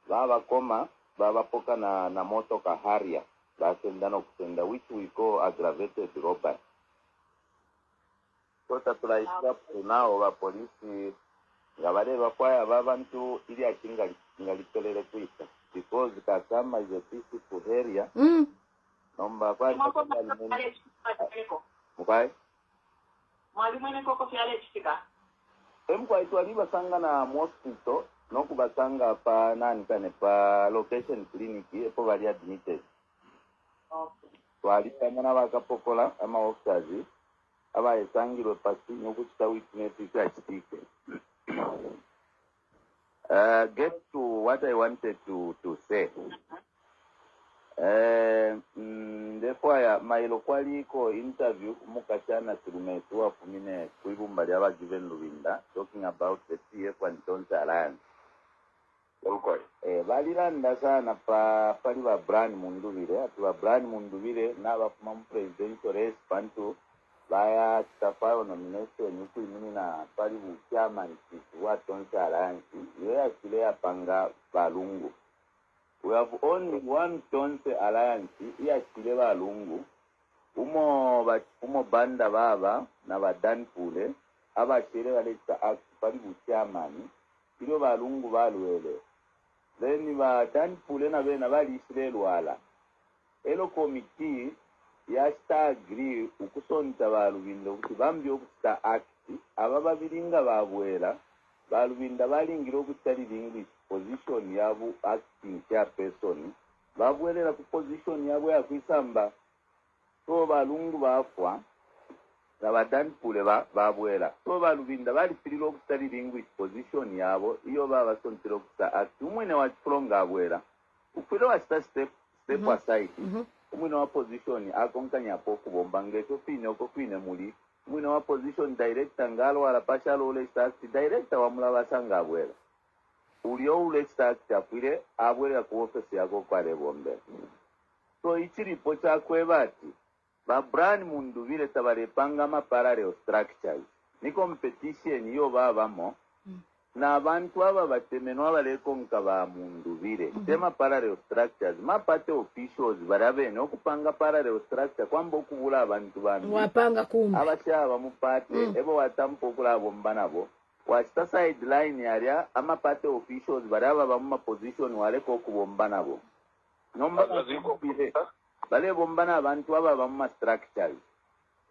Babakoma babapoka na moto ka haria. Basendana kusenda which we call aggravated robbery. So tatulaisha now ba police ngabale bakwaya babantu ili akinga ngalitelele kuita. Because Kasama is a peaceful area. Number 5. Okay. Kwa itwaliba sanga na mosquito, noku basanga pa nani kane pa location clinic epo bali admitted. Okay. Twalita mwana bakapokola ama officers aba esangirwe pasi nokuchita witness ya chitike. Get to what I wanted to say. Therefore, my local interview, Mukachana Sirumetua Fumine, Kuibumba Java given Luvinda, talking about the TF and Tonsa Alliance. Valiranda sana pa paliwa brand munduvile, atuwa brand munduvile, na wafumamu presidential race pantu, via Tafao nomination yuku imina paliwu chairman wa Tonsa Alliance, yue asilea panga balungu. We have only one Tonse alliance, iya Chileva Lungu, umo banda baba, na badan pule, aba Chileva leta akipari buchamani, ilo balungu baluele. Then badan pule na bena bali Israel wala. Elo committee, yasta agree, ukusonta balubinda, ukibambi okusta akti, ababa bilinga babuela, balubinda balingira okutali English position yabu acting chairperson babuelera ku position yabu ya kwisamba so balungu bafwa abadan pule babuela so balubinda bali filira okutali English position yabo iyo baba sontero okuta act umwene wa flonga abuela ufilo wa step aside umwene wa position akonkanya poku bomba ngeto fine okofine muli umwene wa position director ngalo ala pashalo ole staff director wa mulaba sanga abuela ulio ule staff chapire abuela ku office yako kwale bombe so ichiri pocha kwebati ba brand mundu vile tabare panga ma parallel structures ni competition yo babamo na abantu aba batemenwa baleko nkaba mundu vile tema parallel structures mapate officials barabe no kupanga parallel structure kwamba okubula abantu bandi wapanga kumbi abashaba mupate ebo watampo kula bomba nabo wasta sideline yaria amapate officials baraba bamma position waleko kubomba nabo nomba bile bale bomba na abantu aba bamma structures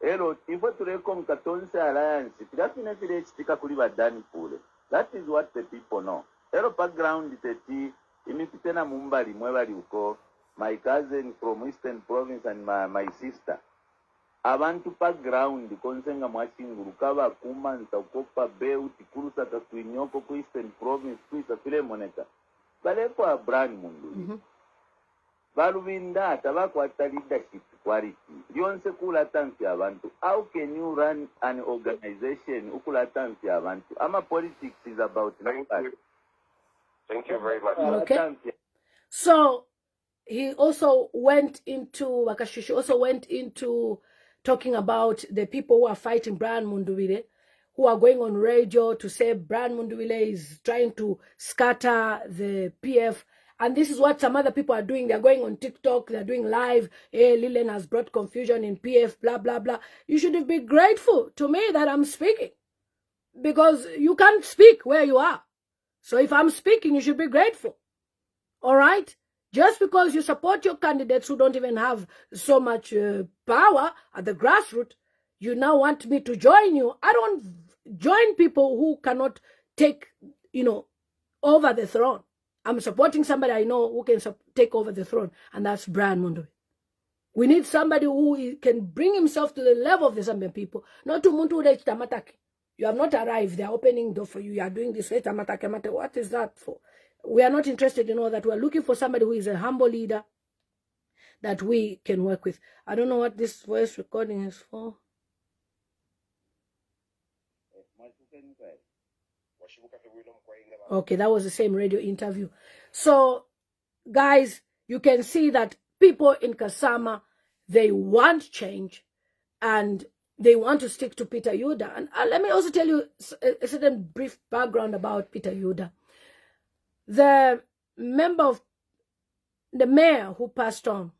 ero ifo tureko mkatonse alliance tidafine vile chitika kuli badani pule. That is what the people know. Ero background teti imipitena mumbali mwebali uko my cousin from Eastern Province and my sister. Abantu background konsenga mwachinguru kaba kuma ntakopa beu tikurusa tatwinyoko ku Eastern Province kuisa file moneka. Bale kwa brand mundu. Balubinda tabakwata leadership quality. Lyonse kula tansi abantu. How can you run an organization ukula tansi abantu? Ama politics is about numbers. Thank you very much. Okay. So he also went into Wakashishi also went into talking about the people who are fighting Brian Munduwile, who are going on radio to say Brian Munduwile is trying to scatter the PF. And this is what some other people are doing. They're going on TikTok. They're doing live. Hey, Lillian has brought confusion in PF, blah, blah, blah. You should be grateful to me that I'm speaking. Because you can't speak where you are. So if I'm speaking, you should be grateful. All right? Just because you support your candidates who don't even have so much power at the grassroots, you now want me to join you. I don't join people who cannot take, over the throne. I'm supporting somebody I know who can take over the throne, and that's Brian Munduwile. We need somebody who can bring himself to the level of the Zambian people, not to Munduwile Tamataki. You have not arrived. They are opening door for you. You are doing this. What is that for? We are not interested in all that. We are looking for somebody who is a humble leader that we can work with. I don't know what this voice recording is for. Okay, that was the same radio interview. So, guys, you can see that people in Kasama, they want change and they want to stick to Peter Yuda. And let me also tell you a certain brief background about Peter Yuda. The mayor who passed on,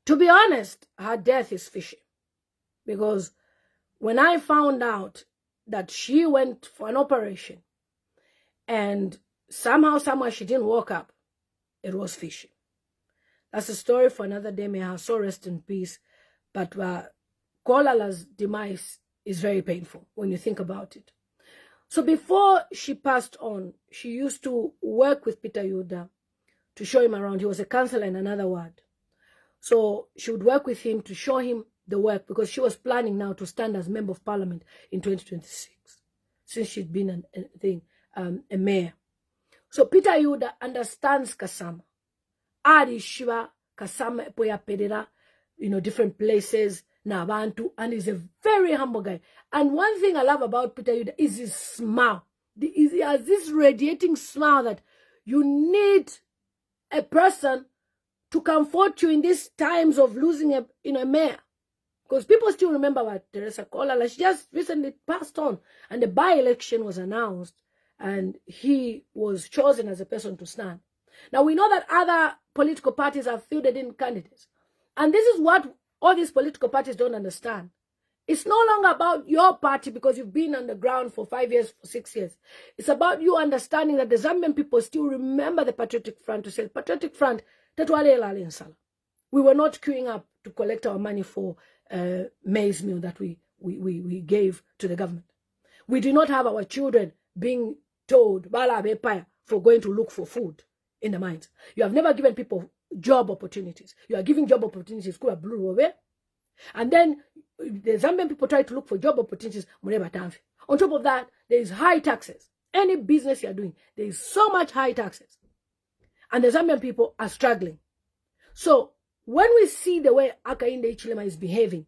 to be honest, her death is fishy. Because when I found out that she went for an operation and somewhere she didn't walk up, it was fishy. That's a story for another day. May her soul rest in peace. But Kolala's demise is very painful when you think about it. So before she passed on, she used to work with Peter Yuda to show him around. He was a counselor in another ward. So she would work with him to show him the work because she was planning now to stand as Member of Parliament in 2026 since she'd been a mayor. So Peter Yuda understands Kasama. Ari Shiva, Kasama, Poya Pedera, different places, Nabantu, and he's a very humble guy. And one thing I love about Peter Yuda is his smile. He has this radiating smile that you need a person to comfort you in these times of losing a mayor. Because people still remember what Teresa Kolala, she just recently passed on. And the by-election was announced. And he was chosen as a person to stand. Now, we know that other political parties have fielded in candidates. And this is what all these political parties don't understand. It's no longer about your party because you've been on the ground for 5 years, for 6 years. It's about you understanding that the Zambian people still remember the Patriotic Front to say, Patriotic Front, we were not queuing up to collect our money for maize meal that we gave to the government. We do not have our children being told for going to look for food in the mines. You have never given people job opportunities. You are giving job opportunities. And then the Zambian people try to look for job opportunities. On top of that, there is high taxes. Any business you are doing, there is so much high taxes. And the Zambian people are struggling. So when we see the way Hakainde Hichilema is behaving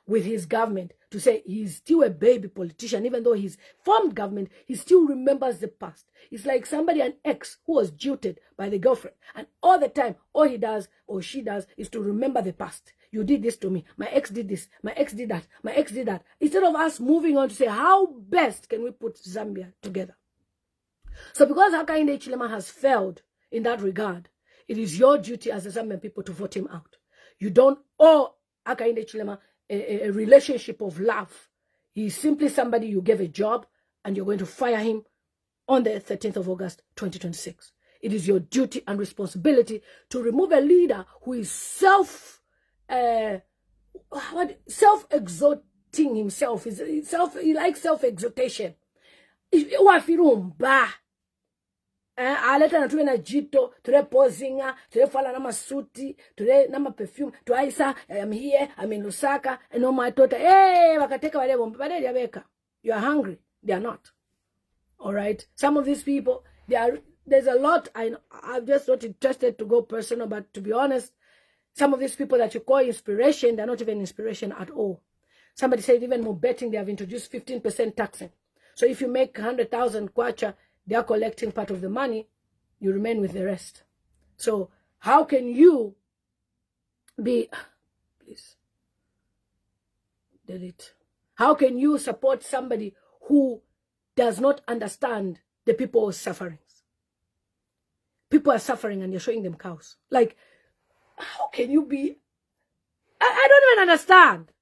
with his government, to say he's still a baby politician, even though he's formed government, he still remembers the past. It's like somebody, an ex, who was jilted by the girlfriend. And all the time, all he does or she does is to remember the past. You did this to me. My ex did this. My ex did that. My ex did that. Instead of us moving on to say, how best can we put Zambia together? So because Hakainde Hichilema has failed in that regard, it is your duty as the Zambian people to vote him out. You don't owe Hakainde Hichilema a relationship of love. He's simply somebody you gave a job and you're going to fire him on the 13th of August, 2026. It is your duty and responsibility to remove a leader who is self-exalting himself. He likes self-exaltation. Aleta na tuwe na jito, tuwe pozinga, tuwe fala na masuti, tuwe na perfume, tuwe isa, I'm here, I'm in Lusaka, and no my tota, hey, wakateka wale bomba, bade diabeka. You are hungry. They are not. All right. Some of these people, there's a lot. I'm just not interested to go personal, but to be honest, some of these people that you call inspiration, they're not even inspiration at all. Somebody said even more betting, they have introduced 15% taxing. So if you make 100,000 kwacha, they are collecting part of the money, you remain with the rest. So how can you be, please, delete. How can you support somebody who does not understand the people's sufferings? People are suffering and you're showing them cows. Like, how can you be, I don't even understand.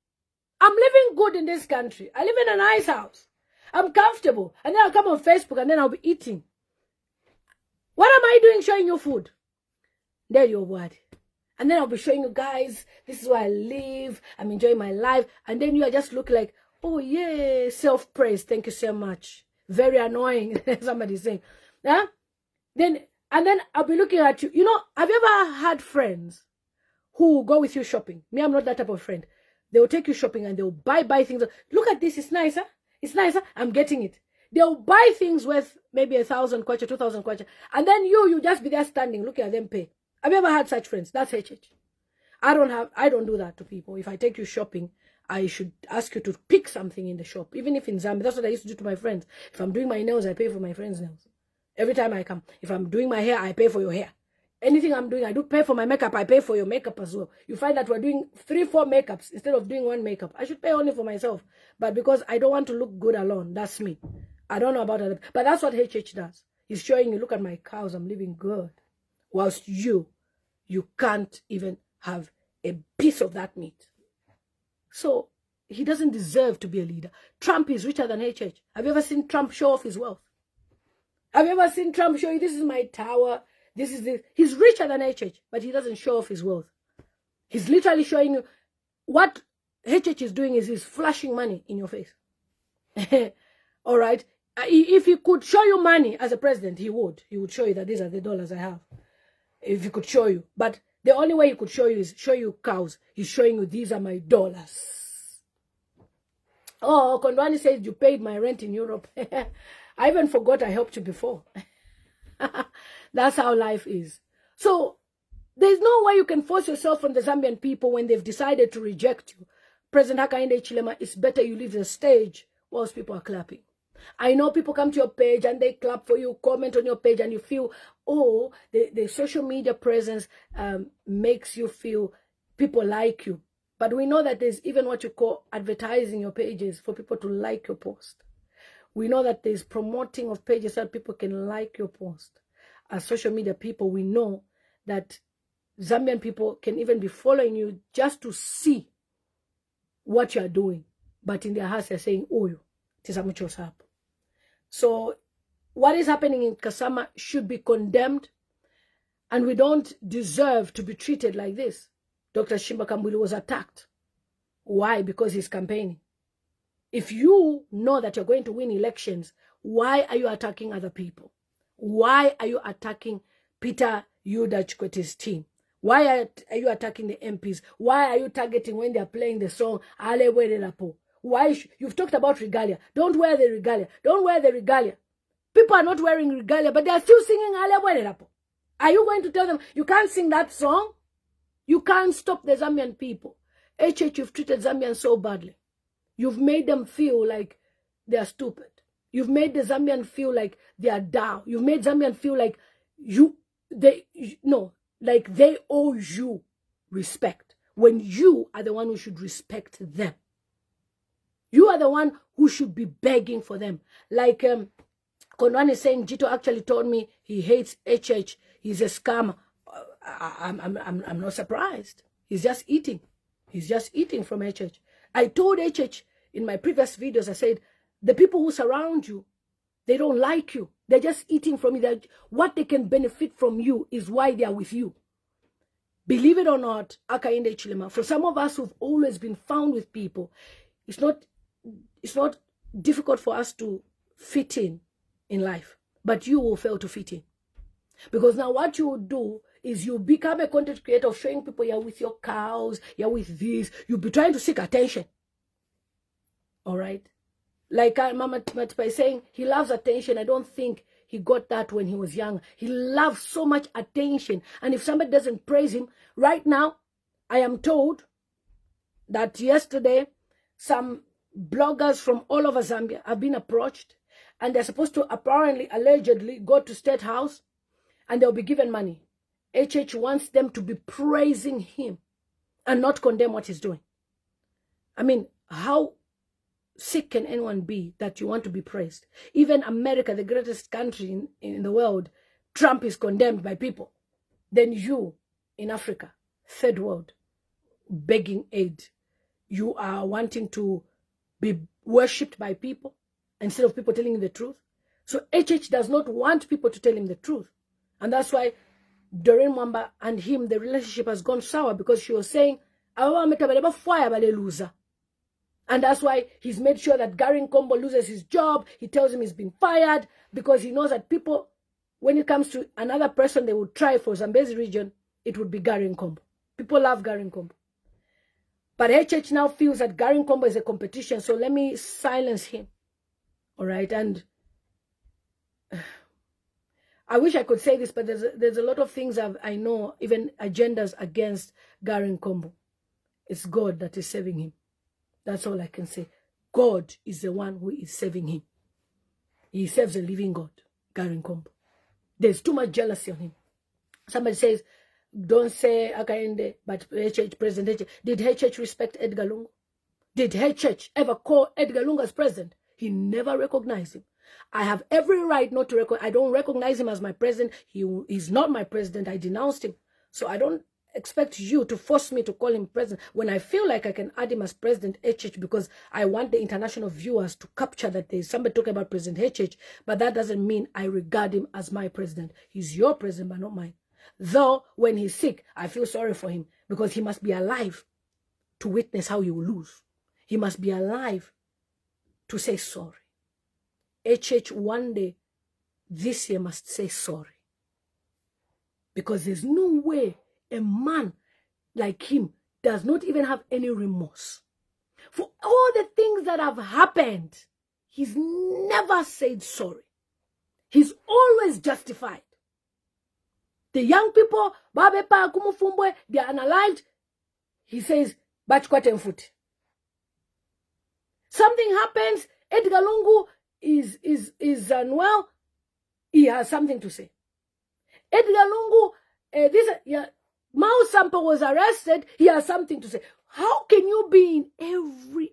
I'm living good in this country. I live in a nice house. I'm comfortable. And then I'll come on Facebook and then I'll be eating. What am I doing showing you food? There your word. And then I'll be showing you guys, this is where I live. I'm enjoying my life. And then you are just looking like, oh yeah, self-praise. Thank you so much. Very annoying. Somebody's saying. Yeah? And then I'll be looking at you. You know, have you ever had friends who go with you shopping? Me, I'm not that type of friend. They will take you shopping and they'll buy things. Look at this, it's nicer. It's nicer. I'm getting it. They'll buy things worth maybe 1,000 kwacha, 2,000 kwacha. And then you just be there standing, looking at them pay. Have you ever had such friends? That's HH. I don't do that to people. If I take you shopping, I should ask you to pick something in the shop. Even if in Zambia, that's what I used to do to my friends. If I'm doing my nails, I pay for my friends' nails. Every time I come. If I'm doing my hair, I pay for your hair. Anything I'm doing, I do pay for my makeup. I pay for your makeup as well. You find that we're doing 3-4 makeups instead of doing one makeup. I should pay only for myself. But because I don't want to look good alone, that's me. I don't know about other. But that's what HH does. He's showing you, look at my cows, I'm living good. Whilst you can't even have a piece of that meat. So he doesn't deserve to be a leader. Trump is richer than HH. Have you ever seen Trump show off his wealth? Have you ever seen Trump show you, this is my tower? This is this. He's richer than HH, but he doesn't show off his wealth. He's literally showing you what HH is doing is he's flashing money in your face. All right. If he could show you money as a president, he would. He would show you that these are the dollars I have. If he could show you. But the only way he could show you is show you cows. He's showing you these are my dollars. Oh, Kondwani says you paid my rent in Europe. I even forgot I helped you before. That's how life is. So there's no way you can force yourself on the Zambian people when they've decided to reject you. President Hakainde Hichilema, it's better you leave the stage whilst people are clapping. I know people come to your page and they clap for you, comment on your page, and you feel, oh, the social media presence makes you feel people like you. But we know that there's even what you call advertising your pages for people to like your post. We know that there's promoting of pages so that people can like your post. as social media people, we know that Zambian people can even be following you just to see what you are doing. But in their hearts, they're saying, oh, tisamuchos up. So what is happening in Kasama should be condemned, and we don't deserve to be treated like this. Dr. Chimba Kambwili was attacked. Why? Because he's campaigning. If you know that you're going to win elections, why are you attacking other people? Why are you attacking Peter Yuda.Ba's team? Why are you attacking the MPs? Why are you targeting when they're playing the song Ale Wele Lapo? Why? You've talked about regalia. Don't wear the regalia. Don't wear the regalia. People are not wearing regalia, but they're still singing Ale Wele Lapo. Are you going to tell them you can't sing that song? You can't stop the Zambian people. HH, you've treated Zambians so badly. You've made them feel like they're stupid. You've made the Zambian feel like they are down. You've made Zambian feel like they owe you respect, when you are the one who should respect them. You are the one who should be begging for them. Like Konwan is saying, Jito actually told me he hates HH. He's a scammer. I'm not surprised. He's just eating. He's just eating from HH. I told HH in my previous videos, I said, the people who surround you, they don't like you. They're just eating from you. What they can benefit from you is why they are with you. Believe it or not, Akainde Chilema, for some of us who've always been found with people, it's not difficult for us to fit in life, but you will fail to fit in. Because now what you will do is you become a content creator of showing people you're with your cows, you're with this. You'll be trying to seek attention. All right? Like Mama Matipa is saying, he loves attention. I don't think he got that when he was young. He loves so much attention. And if somebody doesn't praise him, right now, I am told that yesterday, some bloggers from all over Zambia have been approached, and they're supposed to apparently, allegedly, go to State House, and they'll be given money. HH wants them to be praising him and not condemn what he's doing. I mean, how sick can anyone be that you want to be praised? Even America, the greatest country in the world, Trump is condemned by people. Then you, in Africa, third world, begging aid, you are wanting to be worshipped by people instead of people telling you the truth. So HH does not want people to tell him the truth. And that's why Doreen Mwamba and him, the relationship has gone sour, because she was saying, and that's why he's made sure that Gary Nkombo loses his job. He tells him he's been fired, because he knows that people, when it comes to another person they would try for Zambezi region, it would be Gary Nkombo. People love Gary Nkombo. But HH now feels that Gary Nkombo is a competition, so let me silence him. All right, and I wish I could say this, but there's a lot of things I know, even agendas against Gary Nkombo. It's God that is saving him. That's all I can say. God is the one who is saving him. He serves a living God, Gary Nkombo. There's too much jealousy on him. Somebody says, don't say Akainde, but HH, President HH. Did HH respect Edgar Lungu? Did HH ever call Edgar Lungu as president? He never recognized him. I have every right not to recognize. I don't recognize him as my president. He is not my president. I denounced him. So I don't expect you to force me to call him president when I feel like I can add him as President HH, because I want the international viewers to capture that there's somebody talking about President HH, but that doesn't mean I regard him as my president. He's your president, but not mine. Though when he's sick, I feel sorry for him, because he must be alive to witness how you will lose. He must be alive to say sorry. HH one day this year must say sorry, because there's no way a man like him does not even have any remorse for all the things that have happened. He's never said sorry. He's always justified. The young people, Babepa Kumufumbwe, they are unalived. He says, Bachkwatemfuti. Something happens, Edgar Lungu is unwell, he has something to say. Edgar Lungu, Mao Sampa was arrested, he has something to say. How can you be in every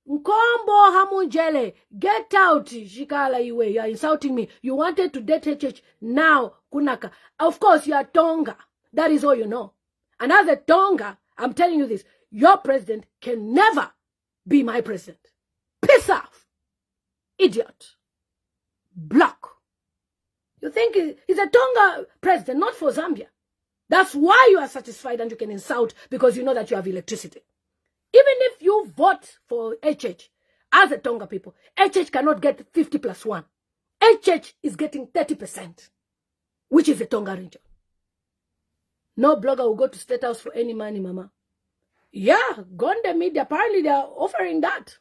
Nkombo Hamunjele, get out, Shikala Iwe, you are insulting me. You wanted to date HH, now Kunaka. Of course, you are Tonga. That is all you know. And as a Tonga, I'm telling you this, your president can never be my president. Piss off. Idiot. Block. You think he's a Tonga president, not for Zambia. That's why you are satisfied and you can insult because you know that you have electricity. Even if you vote for HH, as a Tonga people, HH cannot get 50 plus 1. HH is getting 30%, which is the Tonga region. No blogger will go to State House for any money, mama. Yeah, go on the media. Apparently, they are offering that.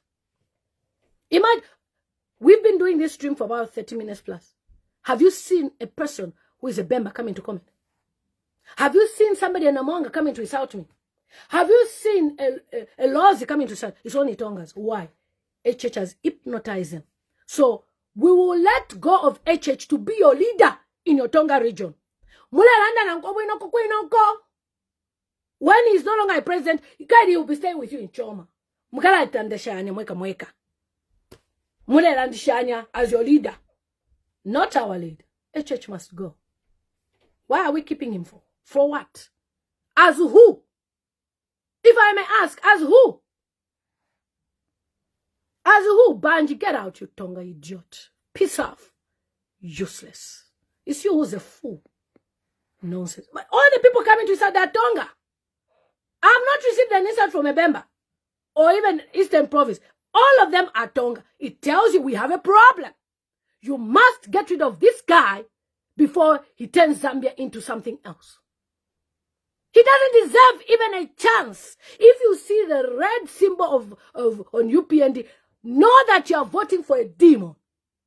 Imagine, we've been doing this stream for about 30 minutes plus. Have you seen a person who is a Bemba coming to comment? Have you seen somebody in Amanga coming to insult me? Have you seen a Lozi coming to insult? It's only Tongas. Why? HH has hypnotized them. So, we will let go of HH to be your leader in your Tonga region. When he's no longer a president, he will be staying with you in Choma. As your leader. Not our leader. HH must go. Why are we keeping him for? For what? As who? If I may ask, as who? As who? Banji, get out, you Tonga idiot. Piss off. Useless. It's you who's a fool. Nonsense. But all the people coming to insult that Tonga. I have not received an insult from Ebemba or even Eastern Province. All of them are Tonga. It tells you we have a problem. You must get rid of this guy before he turns Zambia into something else. He doesn't deserve even a chance. If you see the red symbol on UPND, know that you are voting for a demon,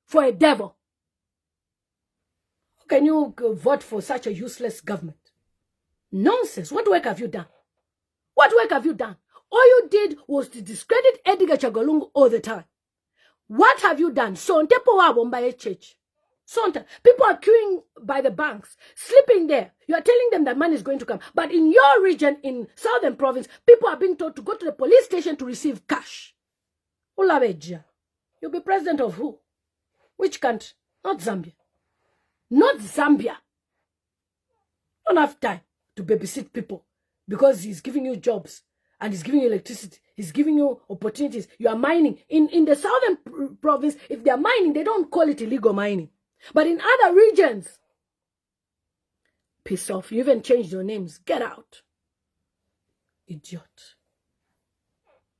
for a devil. How can you vote for such a useless government? Nonsense. What work have you done? What work have you done? All you did was to discredit Edgar Chagolungu all the time. What have you done? Sontepo wa bomba HH. Sonta. People are queuing by the banks, sleeping there. You are telling them that money is going to come. But in your region, in Southern Province, people are being told to go to the police station to receive cash. Ulabeja. You'll be president of who? Which country? Not Zambia. Not Zambia. Don't have time to babysit people because he's giving you jobs and he's giving you electricity. He's giving you opportunities. You are mining. In the Southern Province, if they are mining, they don't call it illegal mining. But in other regions, piss off. You even changed your names. Get out. Idiot.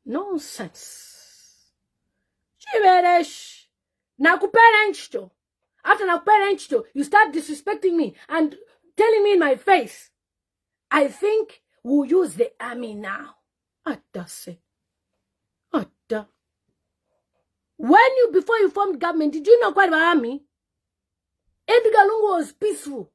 Nonsense. Chiveresh. Nakuperenchto. After nakuperenchto, you start disrespecting me and telling me in my face. I think we'll use the army now. Atase. Atta. Before you formed government, did you know quite about army? Edgar Lungu was peaceful.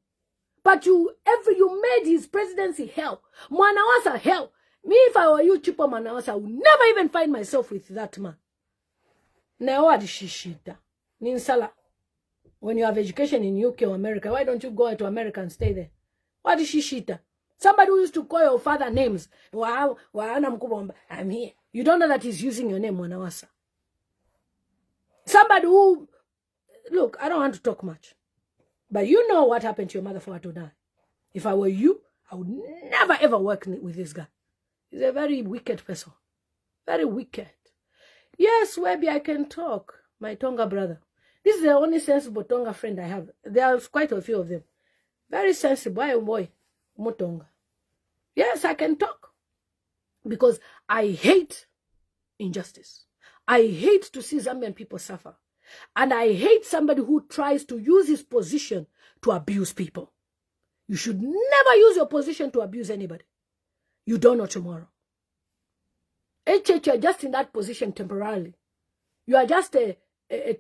But you made his presidency hell. Mwanawasa hell. Me, if I were you, Chipo Mwanawasa, I would never even find myself with that man. Now what is shishita? Ninsala. When you have education in UK or America, why don't you go to America and stay there? What is shishita? Somebody who used to call your father names. I'm here. You don't know that he's using your name, Mwanawasa. Somebody who... Look, I don't want to talk much. But you know what happened to your mother for her to die. If I were you, I would never ever work with this guy. He's a very wicked person. Very wicked. Yes, maybe I can talk. My Tonga brother. This is the only sensible Tonga friend I have. There are quite a few of them. Very sensible. Boy, Mutonga. Yes, I can talk. Because I hate injustice. I hate to see Zambian people suffer. And I hate somebody who tries to use his position to abuse people. You should never use your position to abuse anybody. You don't know tomorrow. HH, you're just in that position temporarily. You are just a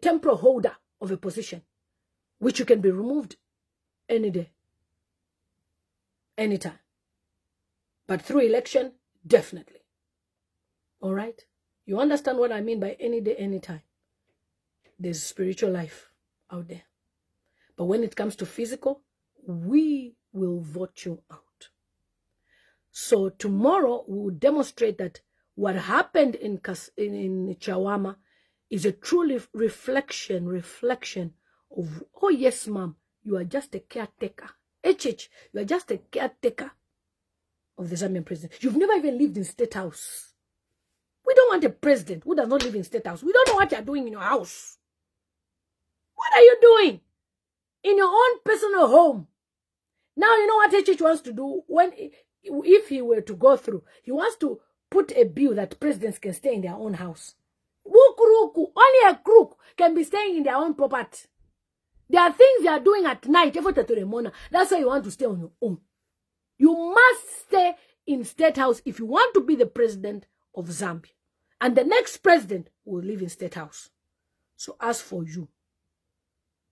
temporal holder of a position, which you can be removed any day, anytime. But through election, definitely. All right? You understand what I mean by any day, anytime. There's spiritual life out there. But when it comes to physical, we will vote you out. So tomorrow, we will demonstrate that What happened in Chawama is a true reflection of, oh yes, ma'am, you are just a caretaker. HH, you are just a caretaker of the Zambian president. You've never even lived in State House. We don't want a president who does not live in State House. We don't know what you're doing in your house. What are you doing in your own personal home? Now, you know what HH wants to do? If he were to go through, he wants to put a bill that presidents can stay in their own house. Only a crook can be staying in their own property. There are things they are doing at night. That's why you want to stay on your own. You must stay in State House if you want to be the president of Zambia. And the next president will live in State House. So as for you,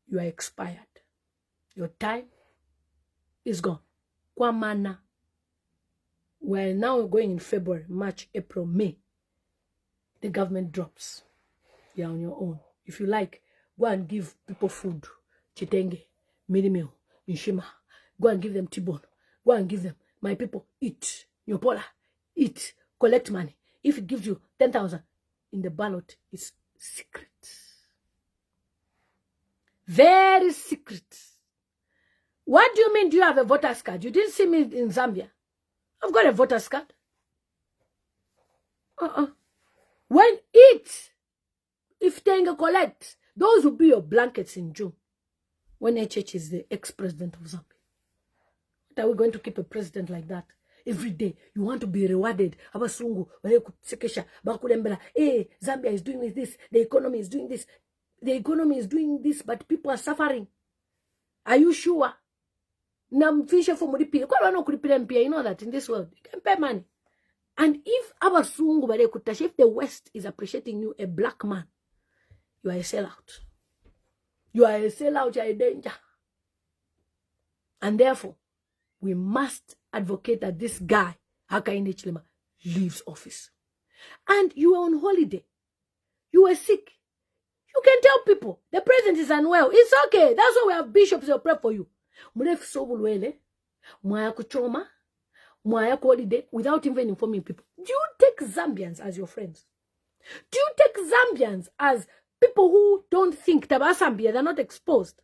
you are expired. Your time is gone. Kwamana. We're now going in February, March, April, May. The government drops. You're on your own. If you like, go and give people food. Chitenge, Minimil, Nshima. Go and give them T-bone. Go and give them. My people, eat. Nyopola, eat. Collect money. If it gives you 10,000 in the ballot, it's secret. Very secret. What do you mean, do you have a voter's card? You didn't see me in Zambia. I've got a voter's card. When if Tenga collect, those will be your blankets in June. When HH is the ex-president of Zambia. What are we going to keep a president like that? Every day, you want to be rewarded. Abasungu, Zambia is doing this. The economy is doing this. The economy is doing this, but people are suffering. Are you sure? You know that in this world, you can pay money. And if if the West is appreciating you, a black man, you are a sellout. You are a sellout, you are a danger. And therefore, we must advocate that this guy, Hakainde Hichilema, leaves office. And you were on holiday. You were sick. You can tell people, the president is unwell. It's okay. That's why we have bishops who pray for you. Mwaya kuchoma, mwaya holiday, without even informing people. Do you take Zambians as your friends? Do you take Zambians as people who don't think that Zambia, they're not exposed?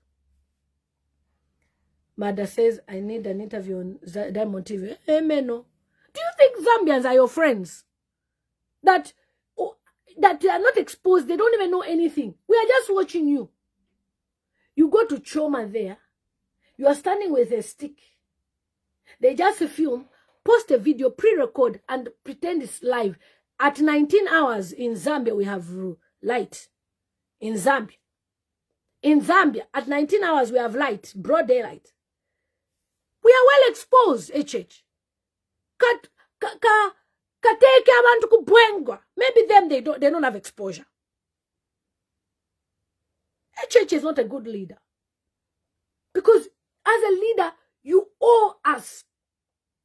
Mada says, I need an interview on Diamond TV. Amen. No. Do you think Zambians are your friends? That they are not exposed, they don't even know anything. We are just watching you. You go to Choma there, you are standing with a stick. They just film, post a video, pre-record, and pretend it's live. At 19 hours in Zambia, we have light. In Zambia, at 19 hours, we have light, broad daylight. We are well exposed, HH. Maybe them, they don't have exposure. HH is not a good leader. Because as a leader, you owe us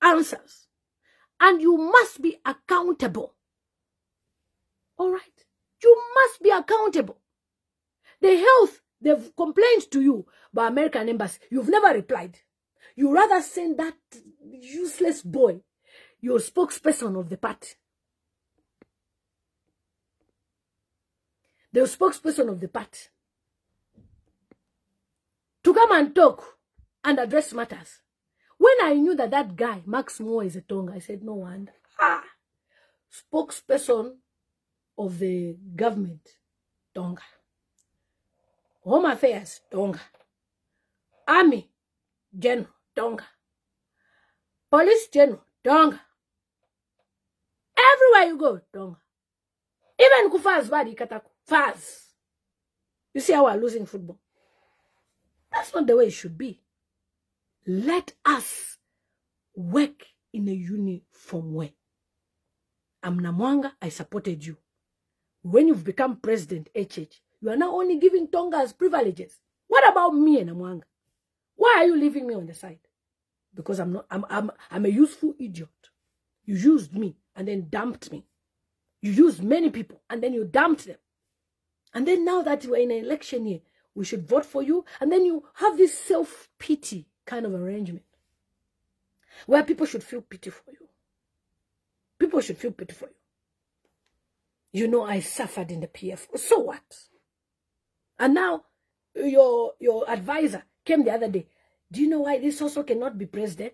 answers. And you must be accountable. All right? You must be accountable. The health, they've complained to you by American embassy. You've never replied. You rather send that useless boy, your spokesperson of the party. The spokesperson of the party. To come and talk and address matters. When I knew that guy, Max Moore, is a Tonga, I said, no wonder. Spokesperson of the government, Tonga. Home Affairs, Tonga. Army, General, Tonga. Police General, Tonga. Everywhere you go, Tonga. Even Kufaz Badi Kataku, Faz. You see how we're losing football? That's not the way it should be. Let us work in a uniform way. I'm Namwanga, I supported you. When you've become president, HH, you are now only giving Tongas privileges. What about me and Namwanga? Why are you leaving me on the side? Because I'm a useful idiot. You used me and then dumped me. You used many people and then you dumped them. And then now that we're in an election year, we should vote for you. And then you have this self-pity kind of arrangement where people should feel pity for you. People should feel pity for you. You know, I suffered in the PF. So what? And now your advisor came the other day. Do you know why this also cannot be president?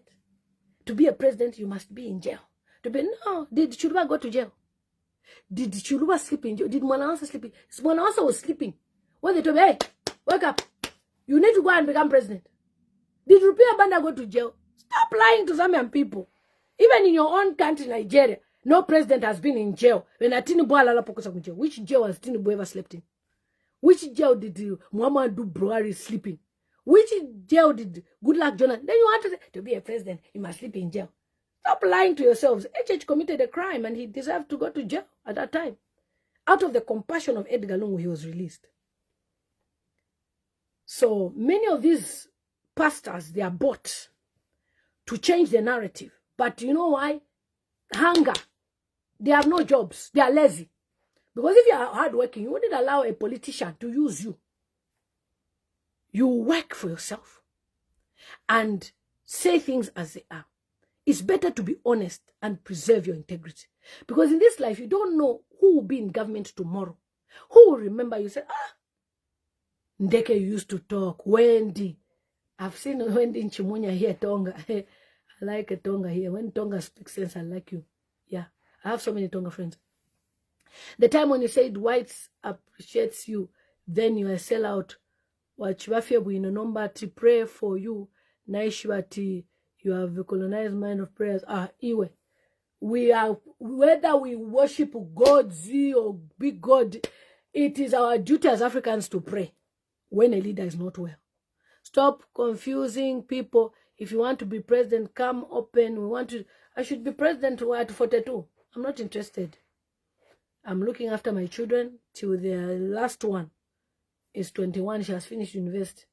To be a president, you must be in jail. Did Chuluba go to jail? Did Chuluba sleep in jail? Did Mwanawasa sleep? Mwanawasa was sleeping. When they told me, hey, wake up. You need to go and become president. Did Rupiah Banda go to jail? Stop lying to Zambian people. Even in your own country, Nigeria, no president has been in jail. When Tinubu alala pokosa in jail. Which jail has Tinubu ever slept in? Which jail did Muhammadu Buhari sleep in? Which jail did Goodluck Jonathan? Then you want to be a president, you must sleep in jail. Stop lying to yourselves. HH committed a crime and he deserved to go to jail at that time. Out of the compassion of Edgar Lungu, he was released. So many of these pastors, they are bought to change the narrative. But you know why? Hunger. They have no jobs. They are lazy. Because if you are hardworking, you wouldn't allow a politician to use you. You work for yourself and say things as they are. It's better to be honest and preserve your integrity. Because in this life, you don't know who will be in government tomorrow. Who will remember you? Say, Ndeke used to talk. Wendy. I've seen Wendy in Chimunya here, Tonga. I like a Tonga here. When Tonga speaks sense, I like you. Yeah. I have so many Tonga friends. The time when you said whites appreciates you, then you are sellout. Wachibafia buino number to pray for you. Naishwati, you have a colonized mind of prayers. Iwe. We are, whether we worship God, Z or big God, it is our duty as Africans to pray when a leader is not well. Stop confusing people. If you want to be president, come open. I should be president at 42. I'm not interested. I'm looking after my children till the last one is 21. She has finished university.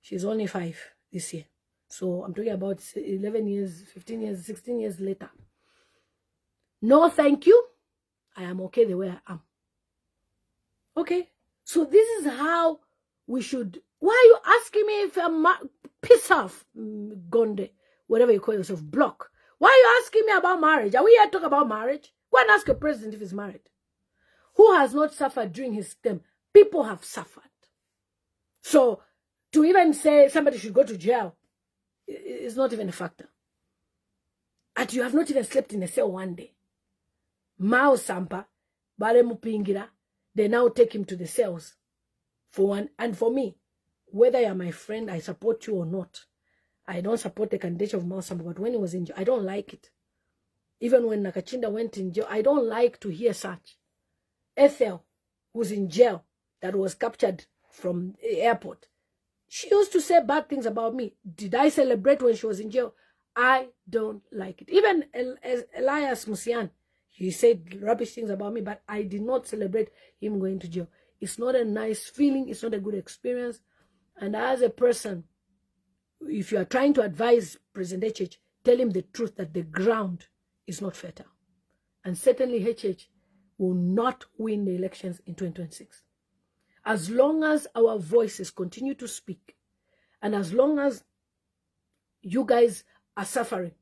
She's only 5 this year. So I'm talking about 11 years, 15 years, 16 years later. No, thank you. I am okay the way I am. Okay? So this is how we should... Why are you asking me if I'm... Piss off, Gonde, whatever you call yourself, block. Why are you asking me about marriage? Are we here to talk about marriage? Go and ask a president if he's married. Who has not suffered during his term? People have suffered. So, to even say somebody should go to jail is not even a factor. And you have not even slept in a cell one day. Mao Sampa, Bale Mupingira, they now take him to the cells. For one, and for me, whether you're my friend, I support you or not. I don't support the candidature of Mao Sampa, but when he was in jail, I don't like it. Even when Nakachinda went in jail, I don't like to hear such. Ethel, who's in jail, that was captured from the airport, she used to say bad things about me. Did I celebrate when she was in jail? I don't like it. Even Elias Musian, he said rubbish things about me, but I did not celebrate him going to jail. It's not a nice feeling. It's not a good experience. And as a person, if you are trying to advise President HH, tell him the truth that the ground is not fertile. And certainly HH will not win the elections in 2026. As long as our voices continue to speak, and as long as you guys are suffering,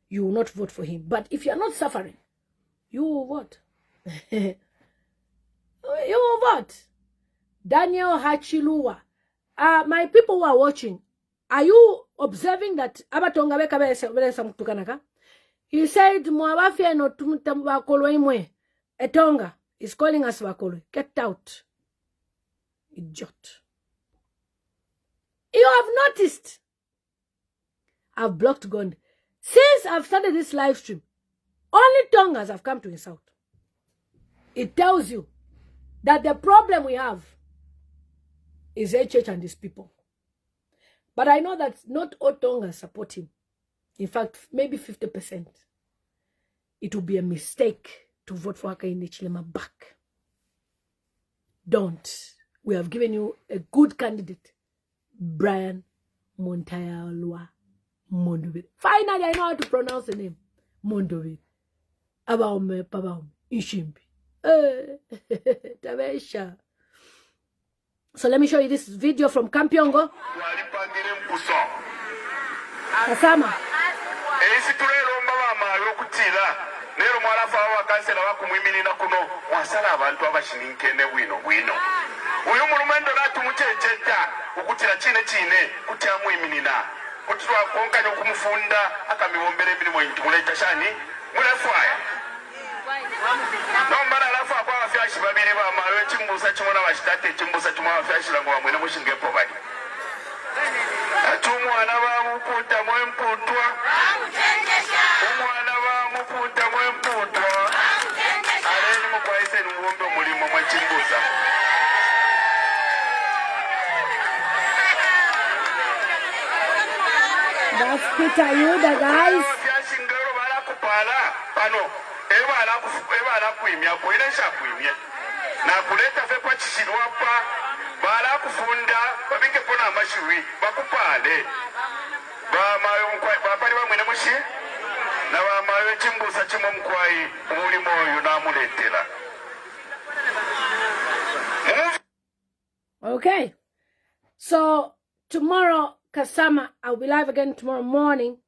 you will not vote for him. But if you are not suffering, you will vote. You will vote. Daniel Hachiluwa. My people who are watching, are you observing that Abatonga Beka? He said, Mwabafia no tumutambakolo imwe. Etonga is calling us Wakolo. Get out. Idiot. You have noticed. I've blocked Gonde. Since I've started this live stream, only Tongas have come to insult. It tells you that the problem we have is HH and his people. But I know that not all Tongas support him. In fact, maybe 50%. It will be a mistake to vote for Hakainde Hichilema back. Don't. We have given you a good candidate, Brian Montayalwa Mondovit. Finally, I know how to pronounce the name. Mondovit. Abaume, Pabaume, Ishimbi. Tabesha. So let me show you this video from Kampiongo. Kasama. Lero mwalafa wa kansela wakumwimirira kuno wasala abantu abashininkene bwino. Uyu mulumendo latu muchecheta ukutira chine kutya mwimirira. Kutwa konkanya kumufunda akamiwombere milimo intumuleta shani mulefwaya. Nombara alafu akwa wafyashi babiri ba mawe chimbusa chimona washitate chimbusa chimona wafyashi langu wa mwene mushingepo bali. Umwana bamuputa mwemputwa umwana bamuputa mwemputwa aleni mukwaise n'ubundi umurimo mwekimbuza That's Peter Yuda, guys. byashingiro barakupala pano barakwimya kuiresha kwimye na kuleta fepa chishirwapa barakufunda babike pona amashuwi bakupale bapali bamwene mushi na bamayo chimbusa chimo mkwai umulimo oyo namuletera. Okay. So tomorrow, Kasama, I'll be live again tomorrow morning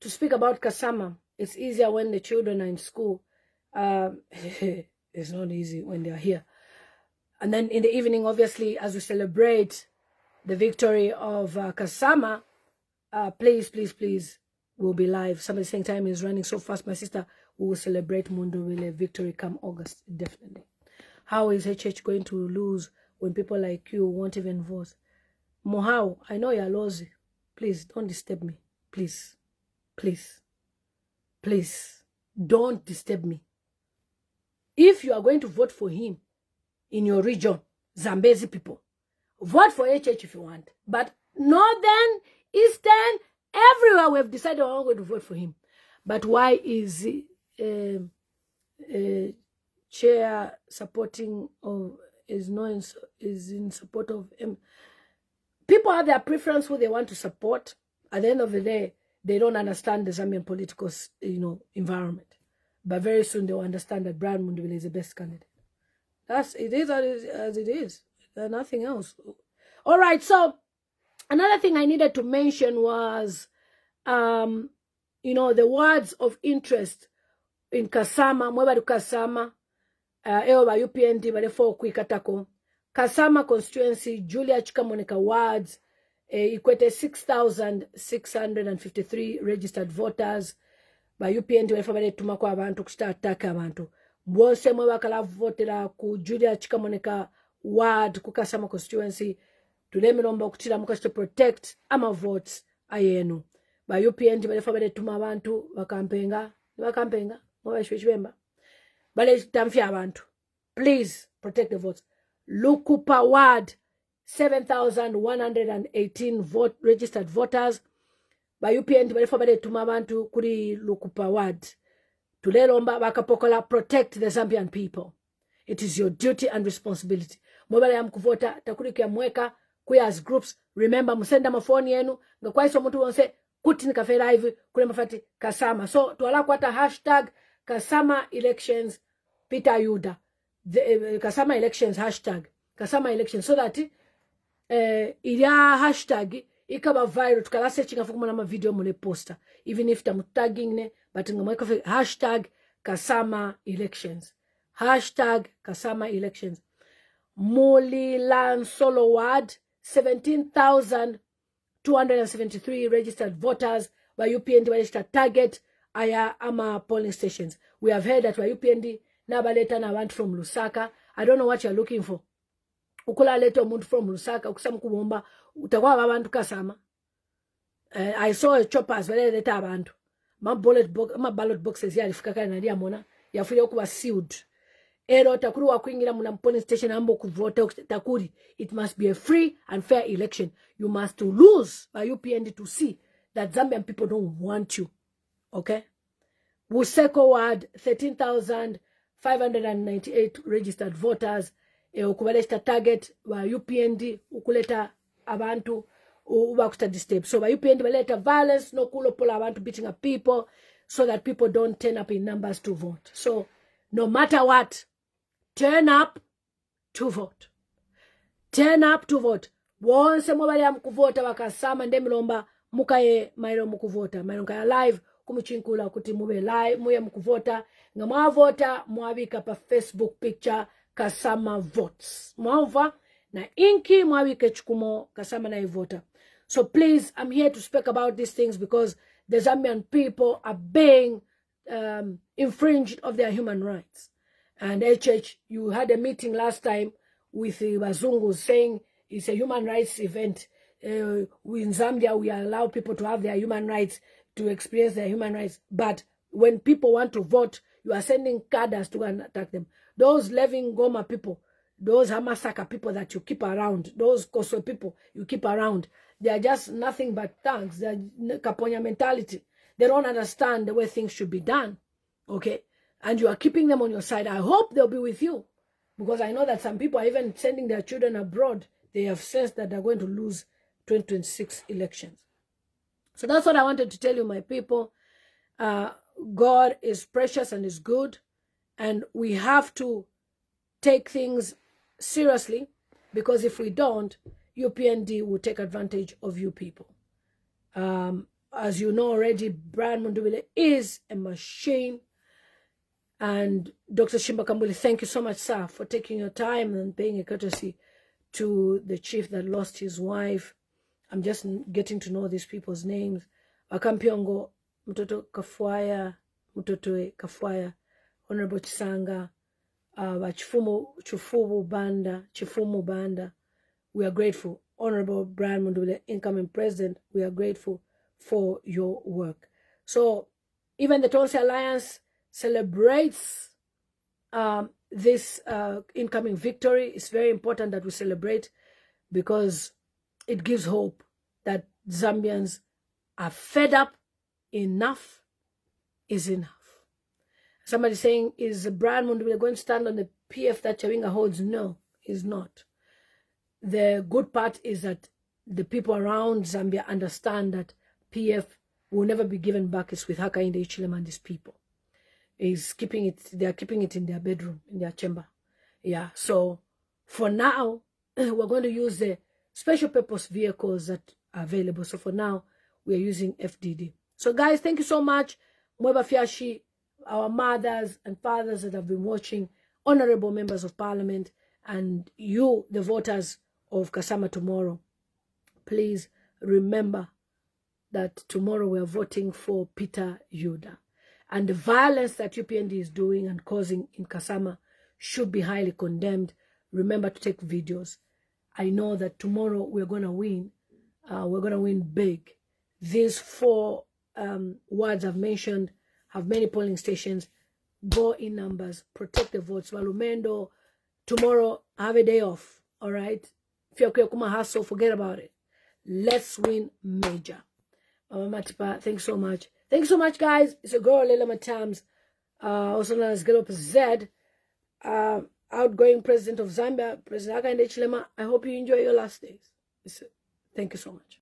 to speak about Kasama. It's easier when the children are in school. It's not easy when they're here. And then in the evening, obviously, as we celebrate the victory of Kasama, please, we'll be live. Somebody saying time is running so fast. My sister, we will celebrate Mundulile victory come August, definitely. How is HH going to lose when people like you won't even vote? Mohau, I know you're lousy. Please, don't disturb me. Please, don't disturb me. If you are going to vote for him in your region, Zambezi people, vote for HH if you want. But Northern, Eastern, everywhere we have decided we're not going to vote for him. But why is chair supporting or is in support of him? People have their preference who they want to support. At the end of the day, they don't understand the Zambian political, environment. But very soon they will understand that Brian Mundubile is the best candidate. It is as it is. There's nothing else. All right. So another thing I needed to mention was, the words of interest in Kasama. Mweba du Kasama. Ewa UPND balefo kuikatako. Kasama constituency, Julia Chikamoneka wards, equate 6,653 registered voters. Ba UPND balefo baletuma kwa abantu kusta attack abantu. Bwose mwe bakala votera ku Julia Chikamoneka ward ku Kasama constituency. Tulemiromba okutira mukasite protect ama votes ayenu. Ba UPND balefo baletuma abantu bakampenga mwa shwechibemba. Bale tamfya abantu. Please protect the votes. Lukupa ward, 7,118 registered voters. By UPND balefo baletuma abantu kuri Lukupa ward. Tulelomba bakapokola protect the Zambian people. It is your duty and responsibility. Mwebale ya mkuvota takuri kia mweka kuya as groups. Remember musenda mafoni yenu. Ngakwa iso mtu wonse kuti nikafera hivi kule mafati Kasama. So tuwala kwata hashtag Kasama elections Peter Yuda. Kasama elections hashtag Kasama elections so that ilia hashtag ikaba viral tukala searching afuku na video mule poster even if tamu tagging ne but ngamweka hashtag Kasama elections hashtag Kasama elections. Mulilan Solo ward 17,273 registered voters by UPND registered target aya ama polling stations. We have heard that by UPND nabaleta na want from Lusaka. I don't know what you're looking for. Ukula leto muntu from Lusaka ukusamu kubomba utakuwa abantu Kasama. I saw a choppers wale leta abantu. Ma ballot boxes ya lifika na dia mona yafuya kuba sealed. Ero takuru wa kuingira muna polling station ambo kuvota takuri. It must be a free and fair election. You must lose by UPND to see that Zambian people don't want you. Okay? Buseko ward 13,598 registered voters. Ukubaleta target wa UPND ukuleta abantu ubakusta disturb. So by UPND baleta violence no kulo pola abantu beating up people so that people don't turn up in numbers to vote. So no matter what, turn up to vote. Turn up to vote. Wonse mwabali ya mkuvota wakasama ndemilomba mukaye mairo mukuvota mairo nkaya live kumuchinkula kuti mube live muye mukuvota nga mwavota mwabika pa Facebook picture Kasama votes mwava na inki mwabike chikumo Kasama na ivota. So please, I'm here to speak about these things because the Zambian people are being infringed of their human rights. And HH, you had a meeting last time with the Wazungu saying it's a human rights event. In Zambia, we allow people to have their human rights, to experience their human rights. But when people want to vote, you are sending cadres to go and attack them. Those Levin Goma people, those Hamasaka people that you keep around, those Koso people you keep around, they are just nothing but thugs. They are Kaponya mentality. They don't understand the way things should be done. Okay? And you are keeping them on your side. I hope they'll be with you. Because I know that some people are even sending their children abroad. They have sensed that they're going to lose 2026 elections. So that's what I wanted to tell you, my people. God is precious and is good. And we have to take things seriously. Because if we don't, UPND will take advantage of you people. As you know already, Brian Mundubile is a machine. And Dr. Chimba Kambuli, thank you so much, sir, for taking your time and paying a courtesy to the chief that lost his wife. I'm just getting to know these people's names. Wakampiongo, Mtoto Kafwaya, Mtotoe Kafwaya, Honorable Chisanga, Chifumu Banda. We are grateful. Honorable Brian Mundubile, incoming president, we are grateful for your work. So even the Tonsi Alliance celebrates this incoming victory. It's very important that we celebrate because it gives hope that Zambians are fed up. Enough is enough. Somebody saying, is Brian Mundubile going to stand on the PF that Chawinga holds? No, he's not. The good part is that the people around Zambia understand that PF will never be given back. It's with Hakainde Hichilema and his people. Is keeping it, they are keeping it in their bedroom, in their chamber. Yeah, so for now, we're going to use the special purpose vehicles that are available. So for now, we are using FDD. So guys, thank you so much. Mweba Fiashi, our mothers and fathers that have been watching, honorable members of parliament, and you, the voters of Kasama tomorrow. Please remember that tomorrow we are voting for Peter Yuda. And the violence that UPND is doing and causing in Kasama should be highly condemned. Remember to take videos. I know that tomorrow we're going to win. We're going to win big. These 4 words I've mentioned have many polling stations. Go in numbers. Protect the votes. Walumendo, tomorrow, have a day off. All right? If you're kuma hustle, forget about it. Let's win major. Matipa, thanks so much. Thank you so much, guys. It's your girl, Lillian Mutambo, also known as Girl Z, outgoing president of Zambia, President Hakainde Hichilema. I hope you enjoy your last days. Thank you so much.